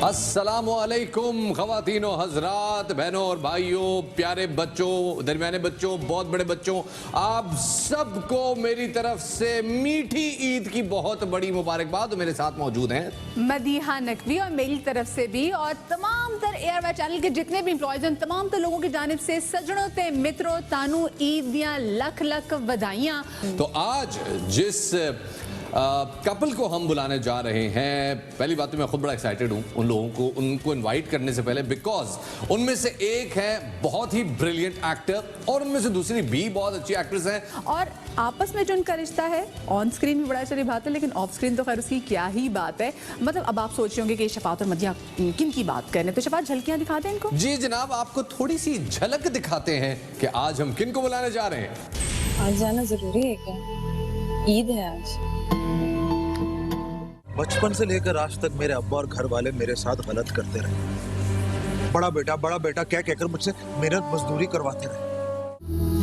अस्सलामुअलैकुम ख़वातीनो हज़रात, बहनों और भाइयों, प्यारे बच्चों, दरमियाने बच्चों, बहुत बड़े बच्चों, आप सबको मेरी तरफ से मीठी ईद की बहुत बड़ी मुबारकबाद। तो मेरे साथ मौजूद हैं मदीहा नकवी और मेरी तरफ से भी और तमाम तर एयरवे चैनल के जितने भी एम्प्लॉयज हैं, तमाम तर लोगों की जानिब से सजनों ते मित्रों तानू ईद दियां लख लख बधाइयां। तो आज जिस कपल को हम बुलाने जा रहे हैं, पहली बात तो मैं खुद बड़ा एक्साइटेड हूँ उन लोगों को उनको इनवाइट करने से पहले, बिकॉज उनमें से एक है बहुत ही ब्रिलियंट एक्टर और उनमें से दूसरी भी बहुत अच्छी एक्ट्रेस हैं। और आपस में जो उनका रिश्ता है ऑन स्क्रीन भी बड़ा अच्छा बात है, लेकिन ऑफ स्क्रीन तो खैर उसकी क्या ही बात है। मतलब अब आप सोच रहे होंगे कि शफात और मदिया किन की बात कर रहे हैं, तो शफात झलकियां दिखाते हैं इनको। जी जनाब, आपको थोड़ी सी झलक दिखाते हैं कि आज हम किन को बुलाने जा रहे हैं। आज जाना जरूरी है क्या? ईद है आज। बचपन से लेकर आज तक मेरे अब्बा और घर वाले मेरे साथ गलत करते रहे। बड़ा बेटा क्या कहकर मुझसे मेहनत मजदूरी करवाते रहे।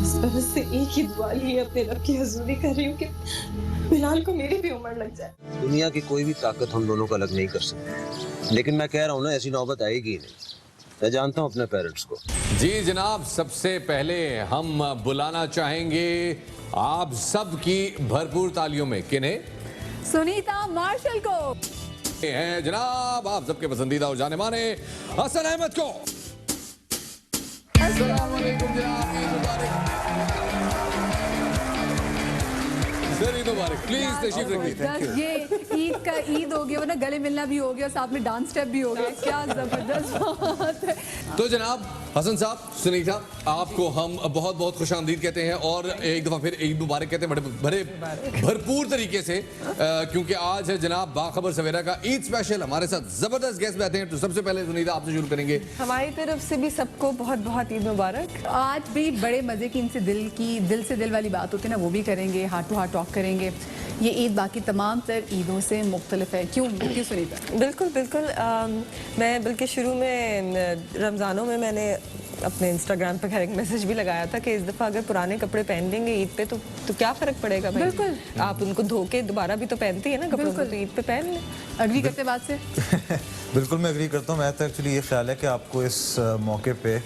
इस वजह से एक ही दुआ ली अपने रब की हुजूरी कर रही हूँ कि बिलाल को मेरी भी उम्र लग जाए। दुनिया की कोई भी ताकत हम दोनों को अलग नहीं कर सकती, लेकिन मैं कह रहा हूँ ना, ऐसी नौबत आएगी नहीं। मैं जानता हूँ अपने पेरेंट्स को। जी जनाब, सबसे पहले हम बुलाना चाहेंगे आप सब की भरपूर तालियों में किन्हें? सुनीता मार्शल को। हैं जनाब आप सबके पसंदीदा और जाने माने हसन अहमद को। अस्सलाम वालेकुम जनाब, ईद मुबारक। प्लीज तशरीफ रखिए। ये ईद का ईद हो गया, वरना गले मिलना भी हो गया, साथ में डांस स्टेप भी हो गया। क्या जबरदस्त बात है। तो जनाब हसन साहब, सुनीता, आपको हम बहुत बहुत खुश आमदीद कहते हैं और एक दफ़ा फिर ईद मुबारक कहते हैं बड़े भरपूर तरीके से, क्योंकि आज है जनाब बाखबर सवेरा का ईद स्पेशल। हमारे साथ ज़बरदस्त गेस्ट बैठे हैं। तो सबसे पहले सुनीता आपसे शुरू करेंगे। हमारी तरफ से भी सबको बहुत बहुत ईद मुबारक। आज भी बड़े मज़े की इनसे दिल से दिल वाली बात होती है ना, वो भी करेंगे, हार्ट टू हार्ट टॉक करेंगे। ये ईद बाकी तमाम तर ईदों से मुख्तलिफ है। क्यों सुनीता? बिल्कुल बिल्कुल। मैं बल्कि शुरू में रमज़ानों में मैंने अपने इंस्टाग्राम पर एक मैसेज भी लगाया था कि इस दफ़ा अगर पुराने कपड़े पहन लेंगे ईद पे तो क्या फ़र्क पड़ेगा भाई? बिल्कुल। आप उनको धो के दोबारा भी तो पहनती है ना कपड़ों को, तो ईद पे पहन लें। अग्री करते बात से? बिल्कुल मैं एग्री करता हूँ। मैं तो एक्चुअली ये ख्याल है कि आपको इस मौके पे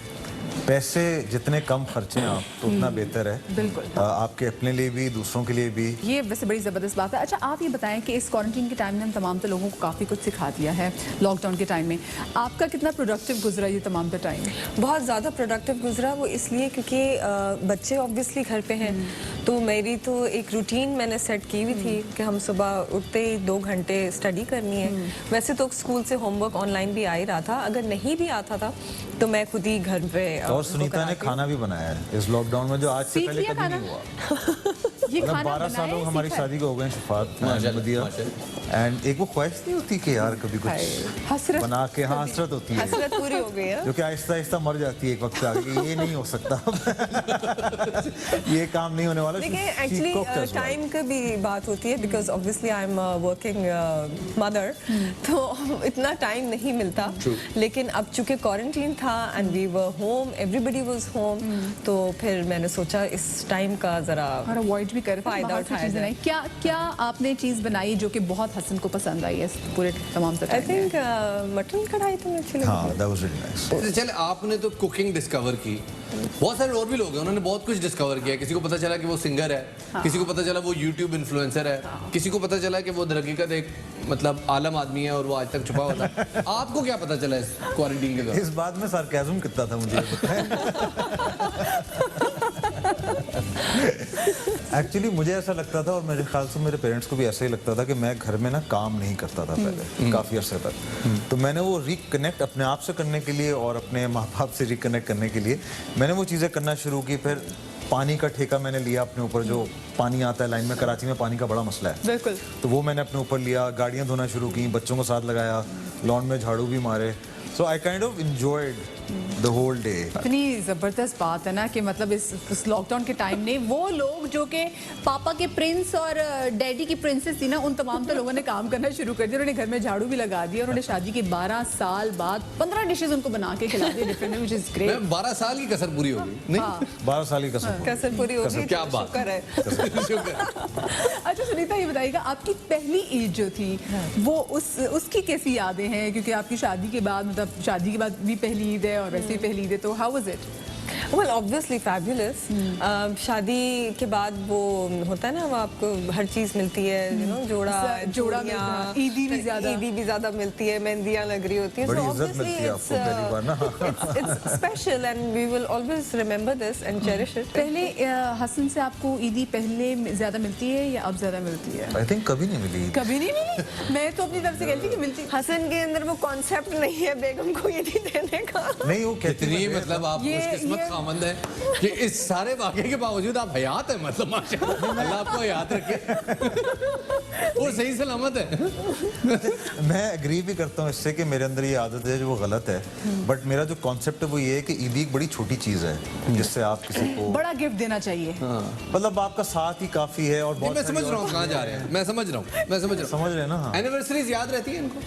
पैसे जितने कम खर्चे आप तो उतना बेहतर है। बिल्कुल। आपके अपने लिए भी, दूसरों के लिए भी। ये वैसे बड़ी ज़बरदस्त बात है। अच्छा आप ये बताएं कि इस क्वारंटीन के टाइम में हम तमाम तो लोगों को काफ़ी कुछ सिखा दिया है। लॉकडाउन के टाइम में आपका कितना प्रोडक्टिव गुजरा ये तमाम का टाइम? बहुत ज़्यादा प्रोडक्टिव गुजरा। वो इसलिए क्योंकि बच्चे ऑब्वियसली घर पे हैं, तो मेरी तो एक रूटीन मैंने सेट की हुई थी कि हम सुबह उठते ही 2 घंटे स्टडी करनी है। वैसे तो स्कूल से होमवर्क ऑनलाइन भी आ ही रहा था, अगर नहीं भी आता था तो मैं खुद ही घर पे और सुनीता ने खाना भी बनाया है इस लॉकडाउन में, जो आज से पहले कभी नहीं हुआ। ये खाना 12 साल हो हमारी शादी को हो गए शफात मदिया, एंड एक वो ख्वाहिश नहीं होती कि यार कभी कुछ हसरत बना के, हाँ हसरत होती है, हसरत पूरी हो गई है, जो कि आहिस्ता आहिस्ता मर जाती है एक वक्त आगे कि ये नहीं हो सकता ये काम नहीं होने वाला। देखिए एक्चुअली टाइम का भी बात होती है, because obviously I am working mother, तो इतना टाइम नहीं मिलता। लेकिन अब चूंकि क्वारंटीन था and we were home, everybody was home, तो फिर मैंने सोचा इस टाइम का जरा और अवॉइड भी कर फायदा उठाया जाए। क्या आपने चीज़ बनाई जो कि बहुत हसन को पसंद आई है पूरे तमाम आई थिंक मटन कढ़ाई तो अच्छी लगी। हाँ, that was really nice। चले आपने तो कुकिंग डिस्कवर की, बहुत सारे और भी लोग हैं उन्होंने बहुत कुछ डिस्कवर किया। किसी को पता चला कि वो सिंगर है, किसी को पता चला वो यूट्यूब इन्फ्लुएंसर है, किसी को पता चला कि वो दरहकीकत एक मतलब आलम आदमी है और वो आज तक छुपा हुआ था। आपको क्या पता चला इस क्वारंटीन के दौरान? इस बात में सार्केज्म कितना था मुझे एक्चुअली मुझे ऐसा लगता था और मेरे ख्याल से मेरे पेरेंट्स को भी ऐसा ही लगता था कि मैं घर में ना काम नहीं करता था पहले काफ़ी अर्से तक। तो मैंने वो रिकनेक्ट अपने आप से करने के लिए और अपने माँ बाप से रिकनेक्ट करने के लिए मैंने वो चीज़ें करना शुरू की। फिर पानी का ठेका मैंने लिया अपने ऊपर, जो पानी आता है लाइन में, कराची में पानी का बड़ा मसला है। बिल्कुल। तो वो मैंने अपने ऊपर लिया, गाड़ियाँ धोना शुरू की, बच्चों को साथ लगाया, लॉन में झाड़ू भी मारे। So I kind of enjoyed the whole day. इतनी ज़बरदस्त बात है ना कि मतलब इस लॉकडाउन के टाइम ने वो लोग जो कि पापा के प्रिंस और डैडी की प्रिंसेस थी ना, उन तमाम तो लोगों ने काम करना शुरू कर दिया। उन्होंने घर में झाड़ू भी लगा दिया। उन्होंने शादी के 12 साल बाद 15 डिशेज उनको बना के खिला the different, which is great. 12 साल की कसर पूरी हो गई नहीं? 12 साल की कसर कसर पूरी हो गई। क्या बात शुक्र है। अच्छा सुनीता ये बताइएगा, आपकी पहली ईद जो थी वो उसकी कैसी यादें हैं, क्योंकि आपकी शादी के बाद, मतलब शादी के बाद भी पहली ईद है और वैसे ही पहली ईद है, तो how was it? Well, obviously fabulous. शादी के बाद वो होता है ना, वो आपको हर चीज मिलती है, you know, जोड़ा जोड़ा मिलता है, ईदी भी ज्यादा मिलती है, मेहंदियाँ लग रही होती हैं. बड़ी So इज्जत obviously मिलती है आपको पहली बार ना. it's special and we will always remember this and cherish it. पहले हसन से आपको ईदी पहले ज्यादा मिलती है या अब ज्यादा मिलती है? आई थिंक कभी नहीं मिली. कभी नहीं मिली? मैं तो अपनी तरफ से कहती कि मिलती. हसन के अंदर वो कॉन्सेप्ट नहीं है बेगम को ईदी देने का. नहीं, वो कहती इतनी है मतलब आप खुशकिस्मत खामंद है कि इस सारे वाक़े के बावजूद आप हयात है, मतलब माशाल्लाह, अल्लाह आपको हयात रखे और सही सलामत है. मैं एग्री भी करता हूँ इससे कि मेरे अंदर ये आदत है जो वो गलत है, बट मेरा जो कॉन्सेप्ट है वो ये है कि ईदी एक बड़ी छोटी चीज है जिससे आप किसी को बड़ा गिफ्ट देना चाहिए. मतलब आपका साथ ही काफी है. और बहुत मैं समझ रहा हूँ कहाँ जा रहे हैं, मैं समझ रहा हूँ. समझ रहे हैं ना. हाँ. एनिवर्सरीज याद रहती है इनको?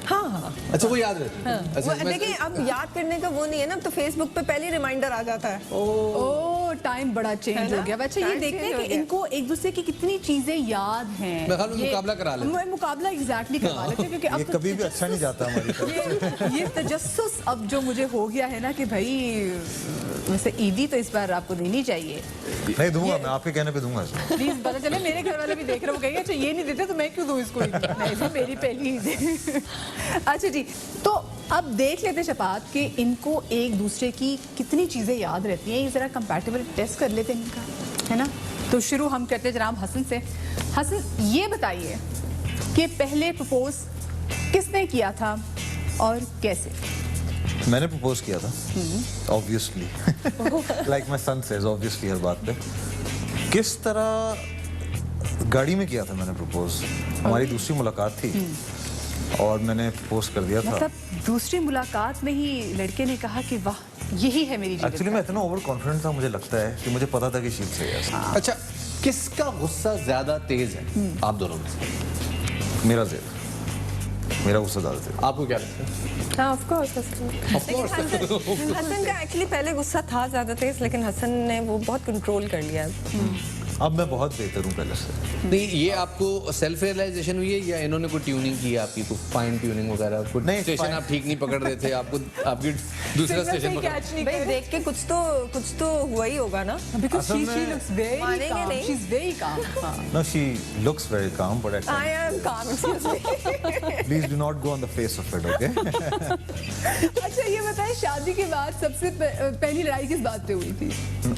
हाँ. अच्छा, वो याद रहती है. अच्छा, देखिए अब याद करने का वो नहीं है ना, अब तो फेसबुक पे पहले रिमाइंडर आ जाता है. ओ टाइम बड़ा चेंज हो गया. अच्छा, ये देखते हैं कि इनको एक दूसरे की कितनी चीजें याद हैं. मैं ख्याल में मुकाबला करा लेते हैं. मुकाबला एग्जैक्टली करवा लेते हैं, क्योंकि ये अब कभी भी अच्छा नहीं जाता हमारी तरफ. ये तजस्सुस अब जो मुझे हो गया है ना कि भाई वैसे ईदी तो इस बार आपको देनी चाहिए. नहीं दूंगा, मैं आपके कहने पे दूंगा इसमें. प्लीज पता चले मेरे घर वाले भी देख रहे, वो कहेंगे अच्छा ये नहीं देते तो मैं क्यों दूं इसको ईदी? नहीं, ये मेरी पहली ईद है. अच्छा जी, तो अब देख लेते शफात कि इनको एक दूसरे की कितनी चीज़ें याद रहती हैं. ये ज़रा कंपैटिबल टेस्ट कर लेते हैं इनका, है ना. तो शुरू हम करते जनाब हसन से. हसन, ये बताइए कि पहले प्रपोज किसने किया था और कैसे? मैंने प्रपोज किया था obviously, like my son says obviously हर बात पे. किस तरह? गाड़ी में किया था मैंने प्रपोज. हमारी दूसरी मुलाकात थी और मैंने प्रपोज कर दिया था. मतलब दूसरी मुलाकात में ही लड़के ने कहा कि वाह यही है मेरी जीवन. एक्चुअली मैं इतना ओवर कॉन्फिडेंट था, मुझे लगता है कि मुझे पता था कि शीट से है. अच्छा, किसका गुस्सा ज्यादा तेज है आप दोनों में से? मेरा ज़ेब, मेरा गुस्सा ज़्यादा तेज. आपको क्या लगता है? हाँ, of course. हसन का एक्चुअली पहले गुस्सा था ज्यादा तेज, लेकिन हसन ने वो बहुत कंट्रोल कर लिया. अब मैं बहुत बेहतर हूँ पहले से. नहीं, ये आपको सेल्फ रियलाइजेशन हुई है या इन्होंने कोई ट्यूनिंग की है आपकी, कोई फाइन ट्यूनिंग वगैरह? कोई नहीं, स्टेशन आप ठीक नहीं पकड़ रहे थे, आपको आपकी दूसरा स्टेशन पकड़. भाई देख के कुछ तो हुआ ही होगा ना. Because असल she में- looks very मानेंगे calm. नहीं. She's very calm. हाँ. No, she looks very calm, but at I am calm. Excuse me. please do not go on the face of it, okay? अच्छा, ये बताएं शादी के बाद सबसे पहली लड़ाई किस बात पे हुई थी?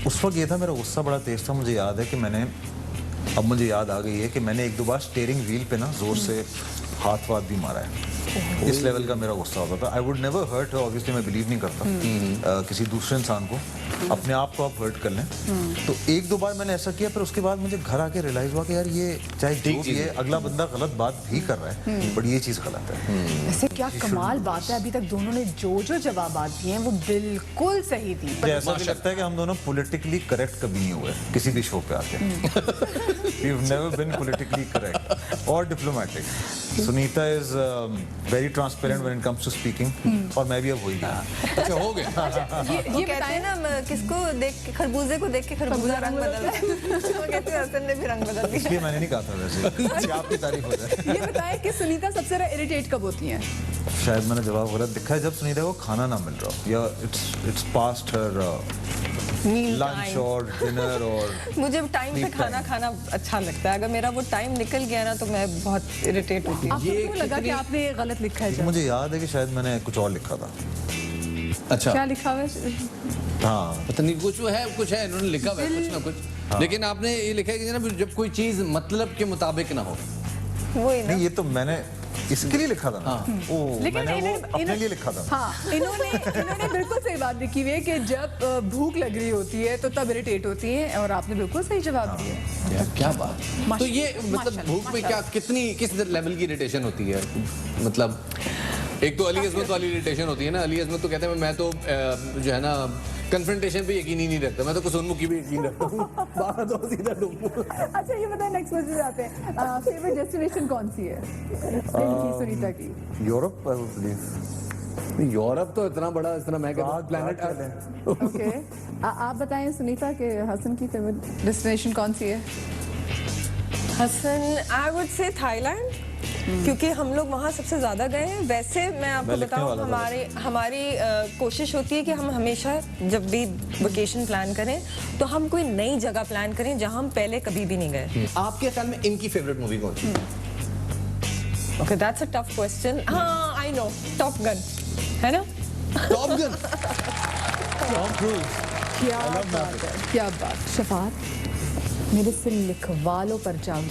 उस वक्त ये था, मेरा गुस्सा बड़ा तेज था. मुझे याद है कि मैंने, अब मुझे याद आ गई है कि मैंने एक दो बार स्टीयरिंग व्हील पे ना जोर से हाथ वाथ भी मारा है. इस लेवल का मेरा गुस्सा होता था. I would never hurt, obviously मैं बिलीव नहीं करता किसी दूसरे इंसान को. अपने आप को आप हर्ट कर लें. तो एक दो बार मैंने ऐसा किया, फिर उसके बाद मुझे घर आके रियलाइज हुआ कि यार ये चाहे जो भी है, अगला बंदा गलत बात भी कर रहा है, बट ये चीज़ गलत है. वैसे क्या कमाल बात है, अभी तक दोनों ने जो जवाबात दिए हैं वो बिल्कुल सही थी. मुझे ऐसा भी लगता है कि हम दोनों पॉलिटिकली करेक्ट कभी नहीं हुए किसी भी शो पे आके. We've never been politically correct or diplomatic. Sunita is very transparent when it comes to speaking. और मैं भी अब हो ही गया. अच्छा, हो गया. वो ये कहते हैं ना, किसको देख के, खरबूजे को देख के खरबूजा रंग बदलता है. वो कहते हैं हसन ने भी रंग बदल दिया. इसलिए मैंने नहीं कहा था वैसे कि आपकी तारीफ हो जाए. ये बताएं कि सुनीता सबसे ज्यादा इरिटेट कब होती हैं? शायद मैंने जवाब गलत दिखा है. जब सुनीता को खाना ना मिल रहा हो, या it's past her Meal lunch time. or dinner or मुझे टाइम पे Sleep खाना time. खाना अच्छा लगता है. अगर मेरा वो टाइम निकल गया ना तो मैं बहुत इरिटेट होती हूँ. आपको क्यों लगा कि आपने गलत लिखा है? मुझे याद है कि शायद मैंने कुछ और लिखा था. अच्छा, क्या लिखा हुआ है? हाँ, पता नहीं, कुछ है इन्होंने लिखा हुआ है, कुछ ना कुछ. लेकिन आपने ये लिखा है कि ना जब कोई चीज मतलब के मुताबिक ना हो. वही ना. नहीं, ये तो मैंने इसके लिए लिखा था ना. ओ, लेकिन मैंने वो इन्होंने- अपने लिए लिखा था. हाँ, इन्होंने बिल्कुल सही बात लिखी हुई है कि जब भूख लग रही होती है तो तब इरिटेट होती है, और आपने बिल्कुल सही जवाब दिया. यार क्या बात. तो ये मतलब भूख में क्या किस लेवल की इरिटेशन होती है? मतलब एक तो अली अज़मत वाली इरिटेशन होती है ना. अली अज़मत तो कहते हैं मैं तो जो है ना कन्फ्रंटेशन पे यकीन ही नहीं रखता, मैं तो कुसुनमुखी पे यकीन रखता हूँ. बाहर तो सीधा डूबूं. अच्छा, ये बताएं, नेक्स्ट क्वेश्चन जाते हैं. फेवरेट डेस्टिनेशन कौन सी है इनकी, सुनीता की? Europe, I would believe. Europe तो इतना बड़ा, इतना मैं कहता हूँ प्लेनेट अर्थ. ओके, आप बताएं सुनीता के हसन की फेवरेट डेस्टिनेशन कौन सी है? Hasan I would say Thailand, क्योंकि हम लोग वहाँ सबसे ज़्यादा गए हैं। वैसे मैं आपको मैं लिखने बताऊँ, वाला था। हमारी कोशिश होती है कि हम हमेशा जब भी वेकेशन प्लान करें तो हम कोई नई जगह प्लान करें जहाँ हम पहले कभी भी नहीं गए। आपके ख्याल में इनकी फेवरेट मूवी कौन सी? Okay, that's a tough question. हाँ, आई नो, टॉप गन, है ना? Top Gun. Tom Cruise. क्या बात है, क्या बात। शफात, मेरे से लिखवा लो पर्चा आउट।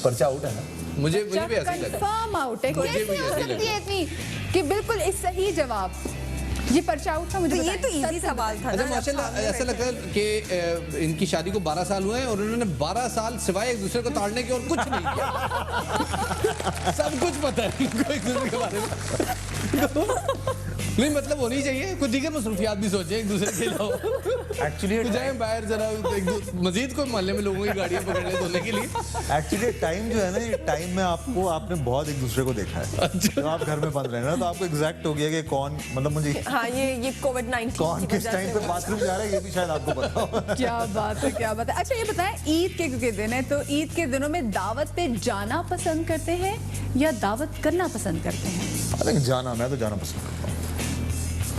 पर्चा आउट है ना? मुझे भी ऐसा ही लगा। कंफर्म आउट है। मुझे भी कैसे हो ऐसे ही सकती लगा। है इतनी कि बिल्कुल इस सही जवाब। ये पर्चा आउट था। मुझे तो ये बताएं। तो इजी सवाल था अच्छा ना। माशाल्लाह, ऐसा लगता है कि इनकी शादी को 12 साल हुए हैं और उन्होंने 12 साल सिवाय एक दूसरे को ताड़ने के और कुछ नहीं किया। सब कुछ पता है इनको एक दूसरे के बारे में। नहीं मतलब होनी चाहिए कुछ दीगर मसरूफियात भी सोचे एक दूसरे के अलावा। एक्चुअली जाए बाहर जरा मजीद कोई मोहल्ले में लोगों की गाड़ियां पकड़ ले धोने के लिए। टाइम जो है ना, ये टाइम में आपने बहुत एक दूसरे को देखा है। जब आप घर में बंद रहे ना, तो आपको एग्जैक्ट हो गया कि कौन, मतलब मुझे हाँ, ये कोविड-19 कौन किस टाइम पे बाथरूम जा रहा है, ये भी शायद आपको पता हो। क्या बात है, क्या बात है। अच्छा ये बताएं, ईद के क्योंकि दिन है, तो ईद के दिनों में दावत पे जाना पसंद करते हैं या दावत करना पसंद करते हैं? लेकिन मैं तो जाना पसंद करता हूँ।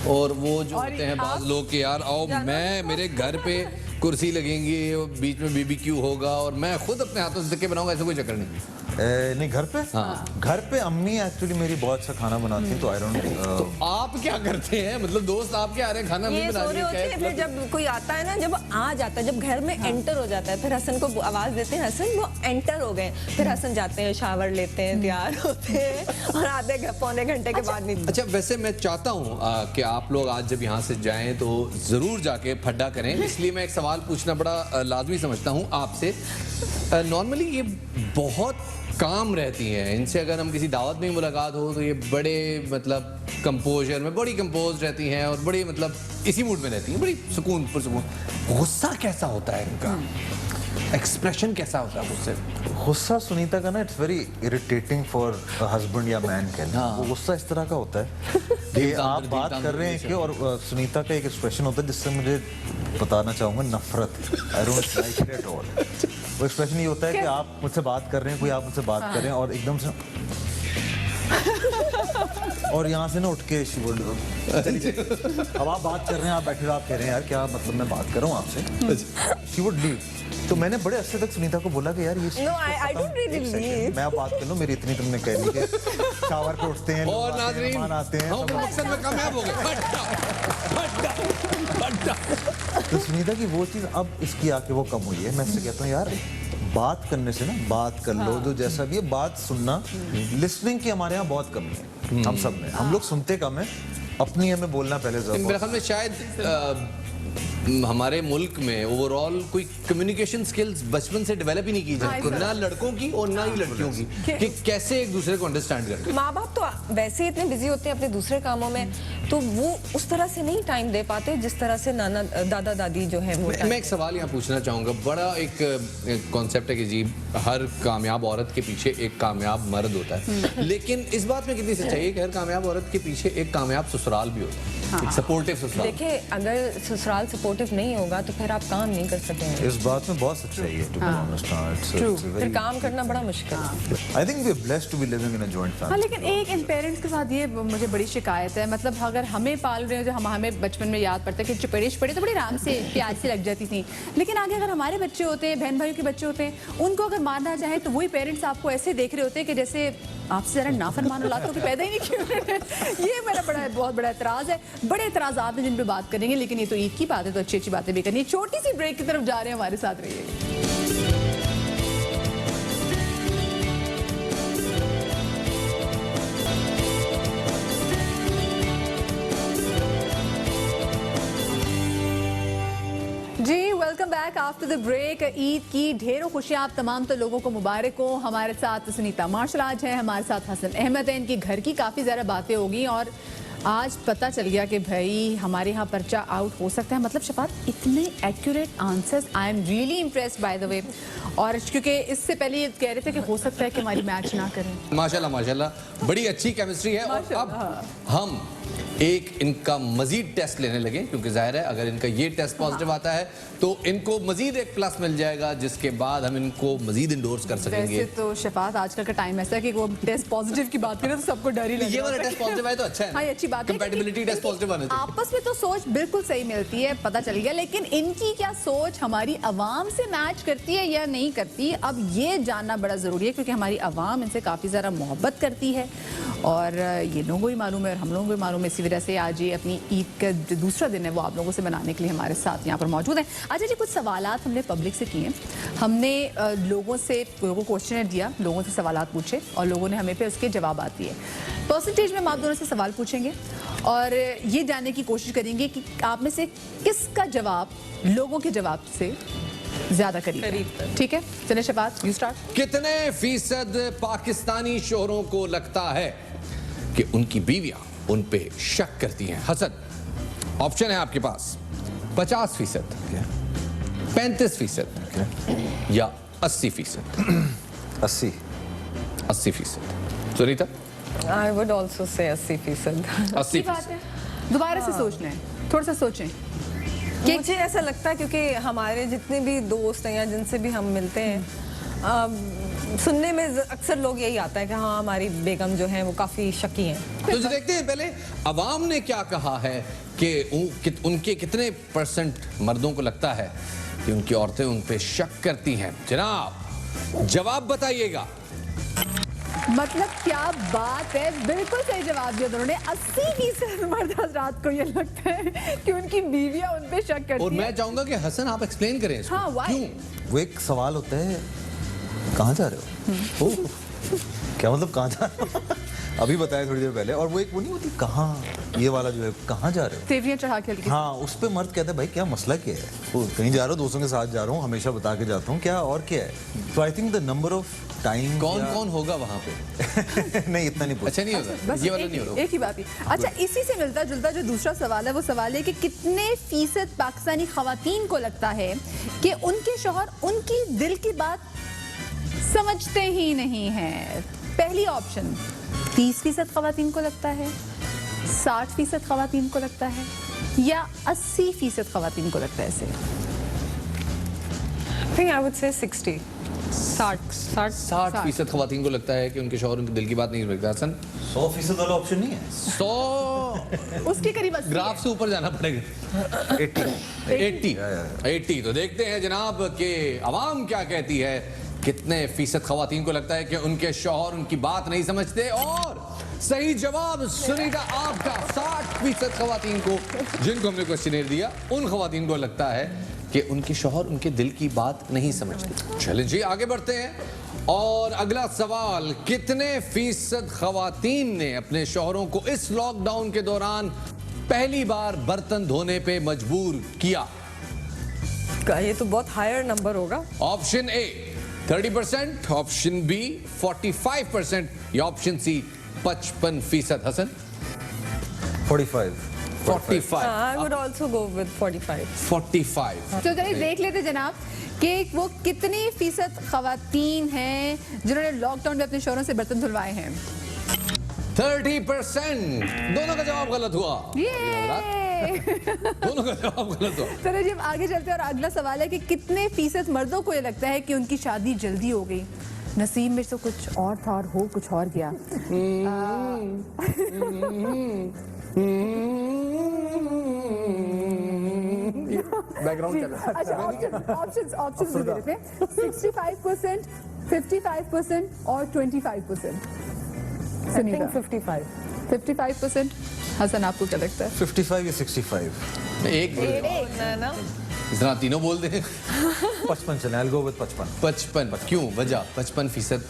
और वो जो और होते हैं आप? बाज लोग के यार आओ मैं मेरे घर पे कुर्सी लगेंगी, बीच में बीबीक्यू होगा और मैं खुद अपने हाथों से धक्के बनाऊंगा, ऐसा कोई चक्कर नहीं। नहीं, घर पे? हाँ। घर पे अम्मी एक्चुअली मेरी बहुत अच्छा खाना बनाती है, तो आई डोंट। तो आप क्या करते हैं? मतलब दोस्त आपके आ रहे हैं, खाना भी ये बना सो रहे होते हैं, रही फिर जब कोई आता है ना, जब आ जाता है, जब घर में एंटर हो जाता है, फिर हसन को आवाज देते हैं, हसन वो एंटर हो गए। फिर हसन जाते हैं, शावर लेते हैं, तैयार होते हैं और आधे पौने घंटे के बाद नहीं। अच्छा वैसे मैं चाहता हूँ कि आप लोग आज जब यहाँ से जाएं तो ज़रूर जाके फड्डा करें, इसलिए मैं एक सवाल पूछना बड़ा लाजमी समझता हूँ आपसे। नॉर्मली ये बहुत काम रहती हैं, इनसे अगर हम किसी दावत में मुलाकात हो तो ये बड़े मतलब कंपोजर में बड़ी कंपोज रहती हैं और बड़ी मतलब इसी मूड में रहती हैं, बड़ी सुकून पुरसुकून। गुस्सा कैसा होता है इनका? एक्सप्रेशन कैसा होता है गुस्से? गुस्सा सुनीता का ना, it's very irritating for husband या मैन के लिए। वो गुस्सा इस तरह का होता है कि आप बात कर रहे हैं कि, और सुनीता का एक एक्सप्रेशन होता है जिससे मुझे बताना चाहूँगा नफरत। I don't like it at all. वो एक्सप्रेशन ये होता है कि आप मुझसे बात कर रहे हैं, कोई आप मुझसे बात कर रहे हैं और एकदम से और यहाँ से ना उठ के अब आप बात कर रहे हैं, आप बैठे हो, आप कह रहे हैं यार क्या मतलब मैं बात कर रहा हूँ आपसे, शी वुड लीव। तो मैंने बड़े अच्छे तक सुनीता को बोला कि यार ये No, I don't really leave. मैं बात कर लूँ, मेरी इतनी तुमने कह ली कि शावर पे उठते हैं और लोग आते हैं, नाज़रीन मेहमान आते हैं, हम अपने मकसद में कामयाब हो गए। फड्डा, फड्डा, फड्डा। तो सुनीता की वो चीज़ अब इसकी आके वो कम हुई है। मैं इससे कहता हूँ यार बात करने से ना, बात कर लो, जो जैसा भी है बात सुनना, लिसनिंग की हमारे यहाँ बहुत कमी है, हम सब में। हम लोग सुनते कम है, अपनी हमें बोलना पहले मेरे जरूर। ख्याल में शायद हमारे मुल्क में ओवरऑल कोई कम्युनिकेशन स्किल्स बचपन से डेवलप ही नहीं की जाती, ना लड़कों की और ना ही लड़कियों की, कि कैसे एक दूसरे को अंडरस्टैंड करते। माँ बाप तो वैसे ही इतने बिजी होते हैं अपने दूसरे कामों में, तो वो उस तरह से नहीं टाइम दे पाते जिस तरह से नाना दादा दादी जो है वो मैं एक सवाल यहाँ पूछना चाहूँगा, बड़ा एक कॉन्सेप्ट है कि जी हर कामयाब औरत के पीछे एक कामयाब मर्द होता है, लेकिन इस बात में कितनी सच्चाई है कि हर कामयाब औरत के पीछे एक कामयाब ससुराल भी होता है, एक सपोर्टिव ससुराल? देखिए, अगर ससुराल सपोर्टिव नहीं होगा तो फिर आप काम नहीं कर सकेंगे। इस बात में बहुत सच्चाई है, to be honest, हाँ, it's फिर काम करना बड़ा मुश्किल है। I think we are blessed to be living in a joint हाँ, family. लेकिन एक इन पेरेंट्स के साथ ये मुझे बड़ी शिकायत है, मतलब अगर हमें पाल रहे हो, जो हमें बचपन में याद पड़ता है कि चुपेड़े चुपेड़े तो बड़ी आराम से प्यार से लग जाती थी, लेकिन आगे अगर हमारे बच्चे होते हैं, बहन भाइयों के बच्चे होते हैं, उनको अगर मारना चाहे तो वही पेरेंट्स आपको ऐसे देख रहे होते हैं कि जैसे आपसे ज़रा नाफरमान औलाद को पैदा ही नहीं किया। ये मेरा बहुत बड़ा एतराज़ है। बड़े एतराज़ात हैं जिन पे बात करेंगे, लेकिन ये तो ईद की बात है तो अच्छी अच्छी बातें भी करनी है। छोटी सी ब्रेक की तरफ जा रहे हैं, हमारे साथ रहिएगा। जी welcome back after the break. Eid की ढेरों खुशियां आप तमाम तो लोगों को मुबारक हो। हमारे साथ सुनीता मार्शल आज है, हमारे साथ हसन अहमद है। इनकी घर की काफ़ी ज़्यादा बातें होगी और आज पता चल गया कि भाई हमारे यहाँ पर्चा आउट हो सकता है। मतलब शफात, इतने accurate answers, I am really impressed by the way. और क्योंकि इससे पहले ये कह रहे थे कि हो सकता है कि हमारी मैच ना करें। माशाल्लाह माशाल्लाह, बड़ी अच्छी केमिस्ट्री है। और अब हम एक इनका मजीद टेस्ट लेने लगे, क्योंकि जाहिर है अगर इनका ये टेस्ट पॉजिटिव आता है तो इनको मजीद एक प्लस मिल जाएगा, जिसके बाद हम इनको मजीद इंडोर्स कर सकेंगे। वैसे तो शफात आजकल का टाइम ऐसा है कि वो टेस्ट पॉजिटिव की बात करें तो सबको डर ही लगता है। ये वाला टेस्ट पॉजिटिव है तो अच्छा है। हाँ, ये अच्छी बात है। कंपैटिबिलिटी टेस्ट पॉजिटिव आने चाहिए। आपस में तो सोच बिल्कुल सही मिलती है, पता चल गया, लेकिन इनकी क्या सोच हमारी आवाम से मैच करती है या नहीं करती, अब ये जानना बड़ा ज़रूरी है, क्योंकि हमारी आवाम इनसे काफ़ी ज़्यादा मोहब्बत करती है और ये लोगों को भी मालूम है और हम लोगों को भी मालूम है। इसी वजह से आज ये अपनी ईद का जो दूसरा दिन है वो आप लोगों से मनाने के लिए हमारे साथ यहाँ पर मौजूद हैं। अच्छा जी, कुछ सवालात हमने पब्लिक से किए, हमने लोगों को क्वेश्चनर दिया, लोगों से सवालात पूछे और लोगों ने हमें पे उसके जवाब दिए। परसेंटेज में हम आप दोनों से सवाल पूछेंगे और ये जानने की कोशिश करेंगे कि आप में से किसका जवाब लोगों के जवाब से ज्यादा करीब है। ठीक है, चलिए शफात यू स्टार्ट। कितने फीसद पाकिस्तानी शोहरों को लगता है कि उनकी बीवियां उन पे शक करती हैं? हसन, ऑप्शन है आपके पास 50%, 35% या 80%। 80%। Sunita? I would also say 80%। 80%। बात है, दोबारा से सोचना है, थोड़ा सा सोचें। मुझे ऐसा लगता है क्योंकि हमारे जितने भी दोस्त हैं या जिनसे भी हम मिलते हैं, सुनने में अक्सर लोग यही आता है कि हाँ हमारी बेगम जो है वो काफ़ी शकी हैं। तो जो देखते हैं पहले अवाम ने क्या कहा है कि उनके कितने परसेंट मर्दों को लगता है कि उनकी औरतें उन पे शक करती हैं। जनाब जवाब बताइएगा। मतलब क्या बात है, बिल्कुल सही जवाब दिया दोनों ने। 80% मर्द हजरात को ये लगता है कि उनकी बीवियां उन पे शक करती और हैं। मैं चाहूंगा कि हसन आप एक्सप्लेन करें इसको। हाँ, why? क्यों? वो एक सवाल होता है, कहाँ जा रहे हो? ओह, क्या मतलब कहाँ जा रहे हो? अभी बताया थोड़ी देर पहले। और वो एक वो नहीं होती कहाँ, ये वाला जो है कहाँ जा रहे हो, सेवियां चढ़ा के हल्की। हाँ, उस पे मर्द कहता है भाई क्या मसला क्या है, वो कहीं जा रहा हूँ दोस्तों के साथ जा रहा हूँ, हमेशा बता के जाता हूँ क्या और क्या है। तो I think the number of time कौन होगा वहां पे? नहीं इतना नहीं पूछ। अच्छा नहीं होगा, बस ये वाला नहीं होगा। एक ही बात है। अच्छा, इसी से मिलता जुलता जो दूसरा सवाल है वो सवाल है कि कितने फीसद पाकिस्तानी खवातीन को लगता है कि उनके शौहर उनकी दिल की बात समझते ही नहीं है? पहली ऑप्शन 30% खवातीन को लगता है, 60% खवातीन को लगता है या 80% खवातीन को लगता है ऐसे? I think I would say 60. 60% खवातीन को लगता है कि उनके शौहर उनके दिल की बात नहीं समझते। हसन 100% वाला ऑप्शन नहीं है। 100 उसके करीब 80 ग्राफ से ऊपर जाना पड़ेगा। 80 तो देखते हैं जनाब कि अवाम क्या कहती है, कितने फीसद खवातीन को लगता है कि उनके शौहर उनकी बात नहीं समझते। और सही जवाब सुनीता आपका 60% खवातीन को, जिनको हमने क्वेश्चन दिया, उन खवातीन को लगता है कि उनके शौहर उनके दिल की बात नहीं समझते। चलें जी आगे बढ़ते हैं और अगला सवाल, कितने फीसद खवातीन ने अपने शौहरों को इस लॉकडाउन के दौरान पहली बार बर्तन धोने पे मजबूर किया? ये तो बहुत हायर नंबर होगा। ऑप्शन ए 30%, ऑप्शन बी 45% या option C 55%। Hasan 45। 45। I would also go with 45. 45। तो चलिए देख लेते जनाब कि वो कितनी फीसद खवातीन हैं जिन्होंने लॉकडाउन में अपने शौहरों से बर्तन धुलवाए हैं। 30%। दोनों का जवाब गलत हुआ। ये दोनों का जवाब गलत हुआ। चलिए जी अब आगे चलते हैं और अगला सवाल है कि कितने फीसद मर्दों को ये लगता है कि उनकी शादी जल्दी हो गई? नसीब में तो कुछ और था और हो कुछ और गया। बैकग्राउंड चल रहा है। अच्छा, ऑप्शंस दे देते हैं। 65%, 55% और 25%। I think 55. 55%। हसन आपको क्या लगता है? 55 या 65? एक ना इतना तीनों बोल दे। 55 चले, I'll go with 55। 55 क्यों? वजह 55%।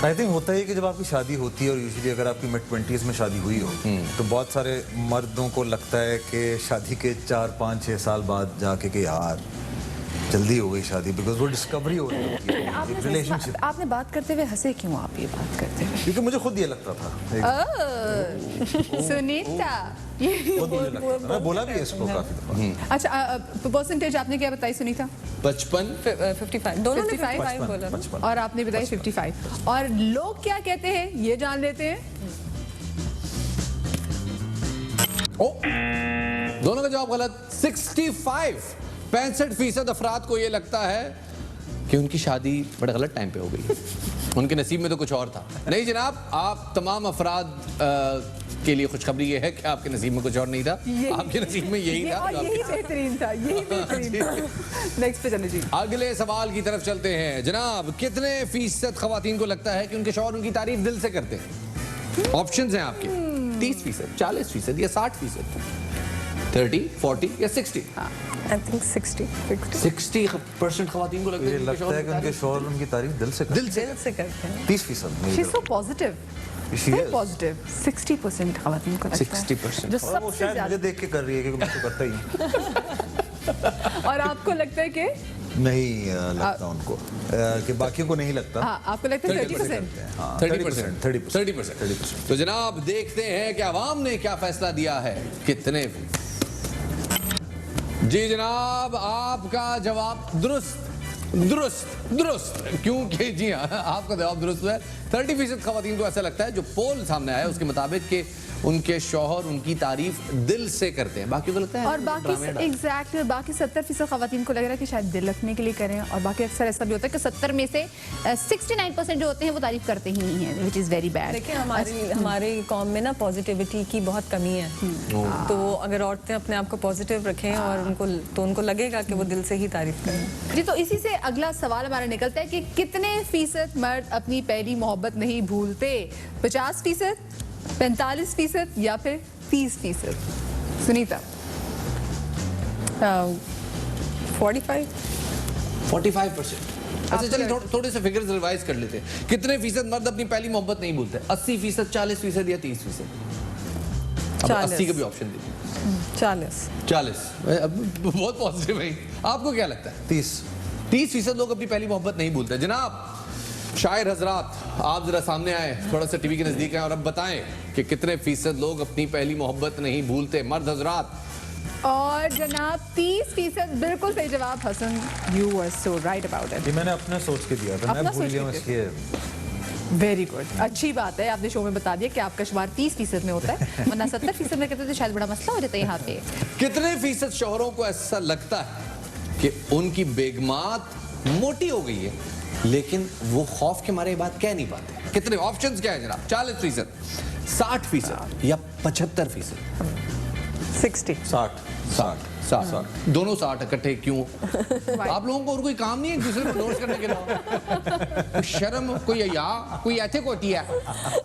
आई थिंक होता है कि जब आपकी शादी होती है और यूजुअली अगर आपकी मिड 20s में शादी हुई हो तो बहुत सारे मर्दों को लगता है कि शादी के 4, 5, 6 साल बाद जाके कि यार जल्दी हो गई शादी, बिकॉज वो डिस्कवरी हो रही होती है रिलेशनशिप। आपने बात करते हुए हंसे क्यों आप ये बात करते हुए? क्योंकि मुझे खुद ये लगता था। सुनीता खुद मुझे लगता था, मैं बोला भी है इसको काफी दफा। अच्छा, परसेंटेज आपने क्या बताई सुनीता? 55। 55. दोनों ने 55 55 बोला। 55। और आपने बताई 55। और लोग क्या कहते हैं ये जान लेते हैं। ओ, दोनों का जवाब गलत। 65% अफराद को ये लगता है कि उनकी शादी बड़े गलत टाइम पे हो गई। उनके नसीब में तो कुछ और था। नहीं जनाब, आप तमाम अफराद के लिए खुशखबरी ये है कि आपके नसीब में कुछ और नहीं था, आपके नसीब में यही था। और यही बेहतरीन था, यही बेहतरीन था। नेक्स्ट पे चले जी। अगले सवाल की तरफ चलते हैं। जनाब, कितने फीसद खवातीन को लगता है कि उनके शौहर उनकी तारीफ दिल से करते हैं? ऑप्शंस हैं आपके। 30%, 40% या 60%, 30, 40 या 60? आई थिंक 60 60% खवातीन को लगता ये है लगता है कि उनके शौहर उनकी तारीफ दिल से दिल से। दिल से करते हैं। 30%। She is so positive, She is. Positive. 60% खवातीन को लगता है 60%। जो और वो सबसे शायद मुझे ज्यादा। देख के कर रही है क्योंकि मैं तो करता ही हूं। और आपको लगता है कि नहीं लगता उनको कि बाकियों को नहीं लगता। हाँ, आपको लगता है 30%? हाँ, 30%। 30%। तो जनाब देखते हैं कि अवाम ने क्या फैसला दिया है। कितने? जी जनाब, आपका जवाब दुरुस्त दुरुस्त दुरुस्त, क्योंकि जी हाँ, आपका जवाब दुरुस्त है। 30% खवातीन को ऐसा लगता है, जो पोल सामने आया उसके मुताबिक, कि उनके शौहर उनकी तारीफ दिल से करते हैं। बाकी को लगता है और बाकी ड्रामे डालते हैं। एग्जैक्टली, बाकी 70% खवातीन को लग रहा है कि शायद दिल रखने के लिए करें, और बाकी अक्सर ऐसा भी होता है कि 70 में से 69% जो होते हैं वो तारीफ करते ही नहीं है, विच इज़ वेरी बैड। देखिए हमारी कौम में ना पॉजिटिविटी की बहुत कमी है। तो अगर औरतें अपने आप को पॉजिटिव रखें और उनको लगेगा कि वो दिल से ही तारीफ करें। जी, तो इसी से अगला सवाल हमारा निकलता है कि कितने फीसद मर्द अपनी पहली मोहब्बत नहीं भूलते? 50%, 45% या फिर 30%? सुनीता। 45%। अच्छा चलिए थोड़े से फिगर्स रिवाइज कर लेते हैं। कितने फीसद मर्द अपनी पहली मोहब्बत नहीं भूलते? 80%, 40% या 30%? अब 80 का भी ऑप्शन दीजिए। 40। अब बहुत पॉजिटिव है। आपको क्या लगता है? 30% लोग अपनी पहली मोहब्बत नहीं भूलते। जनाब शायर हजरात, आप जरा सामने आए, थोड़ा सा टीवी के नजदीक आए और अब बताएं कि कितने फीसद लोग अपनी पहली मोहब्बत नहीं भूलते, मर्द हजरात? और जनाब 30% बिल्कुल सही जवाब। Hasan, you were so right about it. ये मैंने अपने सोच के दिया था, अपना मैं भूल सोच गया के इसलिए। वेरी गुड, अच्छी बात है, आपने शो में बता दिया कि आपका शुमार 30% में होता है, वरना 70% में कहते तो शायद बड़ा मसला हो जाता है यहाँ पे। कितने फीसद शौहरों को ऐसा लगता है कि उनकी बेगमात मोटी हो गई है, लेकिन वो खौफ के मारे ये बात कह नहीं पाते? कितने? ऑप्शंस क्या है जनाब? 40%, 60% या 75%? 60। दोनों 60 इकट्ठे क्यों? आप लोगों को और कोई काम नहीं है दूसरे को नोट करने के अलावा? कोई शर्म, कोई हया, कोई एथिक होती है?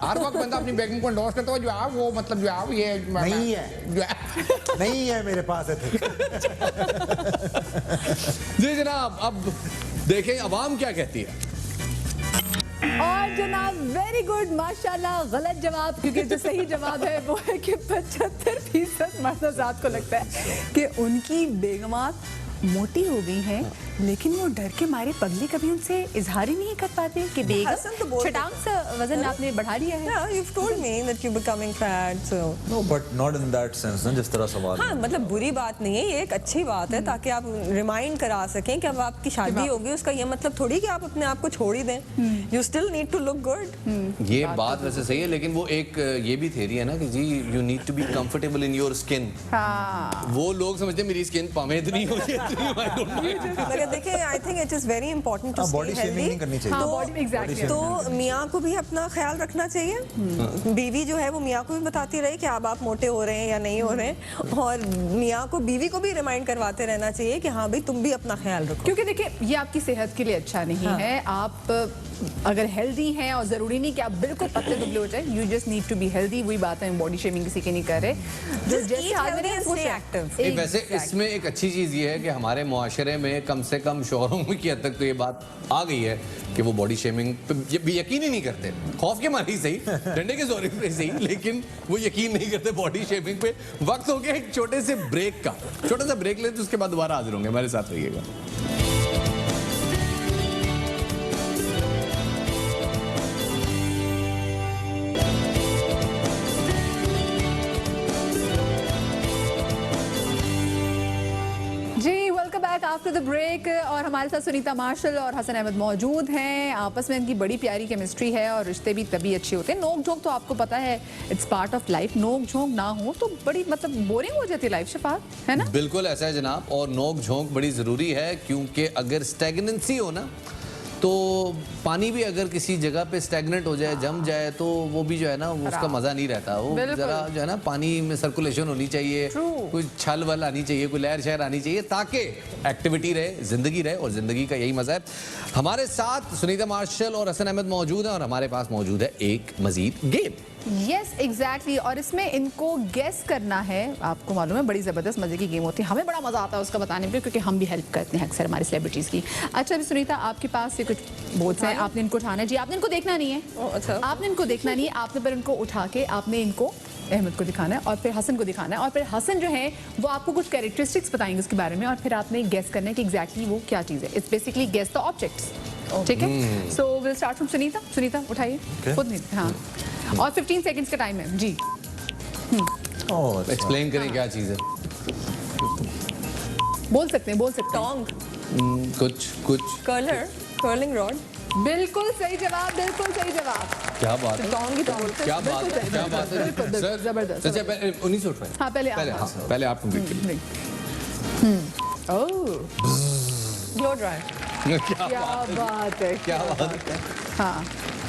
हर वक्त बंदा अपनी बेगम को एंडोर्स करता है, जो है वो मतलब जो है ये नहीं है, जो है। नहीं है मेरे पास है। जी जनाब, अब देखें अवाम क्या कहती है। और जनाब वेरी गुड, माशाल्लाह, गलत जवाब, क्योंकि जो सही जवाब है वो है कि 75% मर्द को लगता है कि उनकी बेगमात मोटी हो गई हैं, लेकिन वो डर के मारे पगली कभी उनसे इजहार ही नहीं कर पाते कि हसन तो बेगम बोलते छटांग सा वजन आपने बढ़ा लिया है। Yeah, you've told me that you're becoming fat, so No, but not in that sense, ना जिस तरह सवाल। हाँ, मतलब बुरी बात नहीं है, ये एक अच्छी बात है ताकि आप रिमाइंड करा सकें कि अब आपकी शादी होगी, उसका ये मतलब थोड़ी कि आप अपने आप को छोड़ ही दें। You still need to look good. ये बात वैसे सही है, लेकिन वो एक ये भी थ्योरी है ना कि जी you need to be comfortable in your skin. हाँ, वो लोग समझते हैं मेरी स्किन पामेद नहीं हो जाती। मगर देखिए, I think it is very important to body stay shaming नहीं हेल्दी। करनी चाहिए। हाँ, body- exactly. तो मियाँ को भी अपना ख्याल रखना चाहिए। बीवी जो है वो मियाँ को भी बताती रहे कि अब आप मोटे हो रहे हैं या नहीं हो रहे हैं, और मियाँ को बीवी को भी रिमाइंड करवाते रहना चाहिए कि हाँ भाई तुम भी अपना ख्याल रखो। क्योंकि देखिए ये आपकी सेहत के लिए अच्छा नहीं है। आप अगर हेल्दी हैं, और ज़रूरी नहीं कि आप बिल्कुल पतले दुबले हो जाए, you just need to be healthy. वही बात है, बॉडी शेमिंग किसी की नहीं कर रहे। जैसे eat आज healthy मैंने and सोचा- stay active. नहीं, वैसे इसमें एक अच्छी चीज़ ये है कि हमारे मुआशरे में कम से कम शौहरों की हद तक तो ये बात आ गई है कि वो बॉडी शेमिंग पे भी यकीन ही नहीं करते। खौफ के मारे ही सही, डंडे के जोर पे सही, लेकिन वो यकीन नहीं करते बॉडी शेमिंग पे। वक्त हो गया एक छोटे से ब्रेक का, छोटा सा ब्रेक लेते, उसके बाद दोबारा हाजिर होंगे। हमारे साथ रहिएगा। आफ्टर द ब्रेक और हमारे साथ सुनीता मार्शल और हसन अहमद मौजूद हैं। आपस में इनकी बड़ी प्यारी केमिस्ट्री है और रिश्ते भी तभी अच्छे होते हैं। नोक झोंक तो आपको पता है इट्स पार्ट ऑफ लाइफ। नोक झोंक ना हो तो बड़ी मतलब बोरिंग हो जाती है लाइफ, शफात, है ना? बिल्कुल ऐसा है जनाब, और नोक झोंक बड़ी ज़रूरी है क्योंकि अगर स्टैग्नेंसी हो ना तो पानी भी अगर किसी जगह पे स्टैग्नेंट हो जाए, जम जाए, तो वो भी जो है ना उसका मज़ा नहीं रहता। वो बिल्कुल। ज़रा जो है ना पानी में सर्कुलेशन होनी चाहिए, True। कोई छल वल आनी चाहिए, कोई लहर शहर आनी चाहिए ताकि एक्टिविटी रहे, ज़िंदगी रहे, और ज़िंदगी का यही मज़ा है। हमारे साथ सुनीता मार्शल और हसन अहमद मौजूद हैं और हमारे पास मौजूद है एक मज़ीद गेम। यस एग्जैक्टली, और इसमें इनको गेस करना है। आपको मालूम है बड़ी ज़बरदस्त मज़े की गेम होती है, हमें बड़ा मज़ा आता है उसका बताने में क्योंकि हम भी हेल्प करते हैं अक्सर हमारी सेलिब्रिटीज़ की। अच्छा अभी सुनीता, आपके पास ये कुछ बोर्ड्स हैं, आपने इनको उठाना है। जी, आपने इनको देखना नहीं है। अच्छा। आपने इनको देखना नहीं है, आपने पर इनको उठा के आपने इनको अहमद को दिखाना है और फिर हसन को दिखाना है, और फिर हसन जो है वो आपको कुछ कैरेक्टरिस्टिक्स बताएंगे उसके बारे में, और फिर आपने गेस करना है कि एग्जैक्टली वो क्या चीज़ है। It's basically guess the objects. ठीक है, so will start from Sunita. Sunita उठाइए खुद नहीं, हाँ, और 15 सेकंड्स का टाइम है जी। एक्सप्लेन करें क्या चीज़ है। बोल सकते हैं, बोल सकते हैं। टोंग, कुछ कर्लर, कर्लिंग रॉड। बिल्कुल सही जवाब, बिल्कुल सही जवाब। क्या बात है, टोंग ही तो बोलते हैं। क्या बात है, क्या बात है बिल्कुल, बिल्कुल, सर। जबरदस्त, अच्छा पहले 19 उठ रहे हैं। हाँ, पहले आप। हाँ, पहले आप कंप्लीट करिए। ओह, ब्लो ड्रायर। क्या बात है, क्या बात है। हाँ।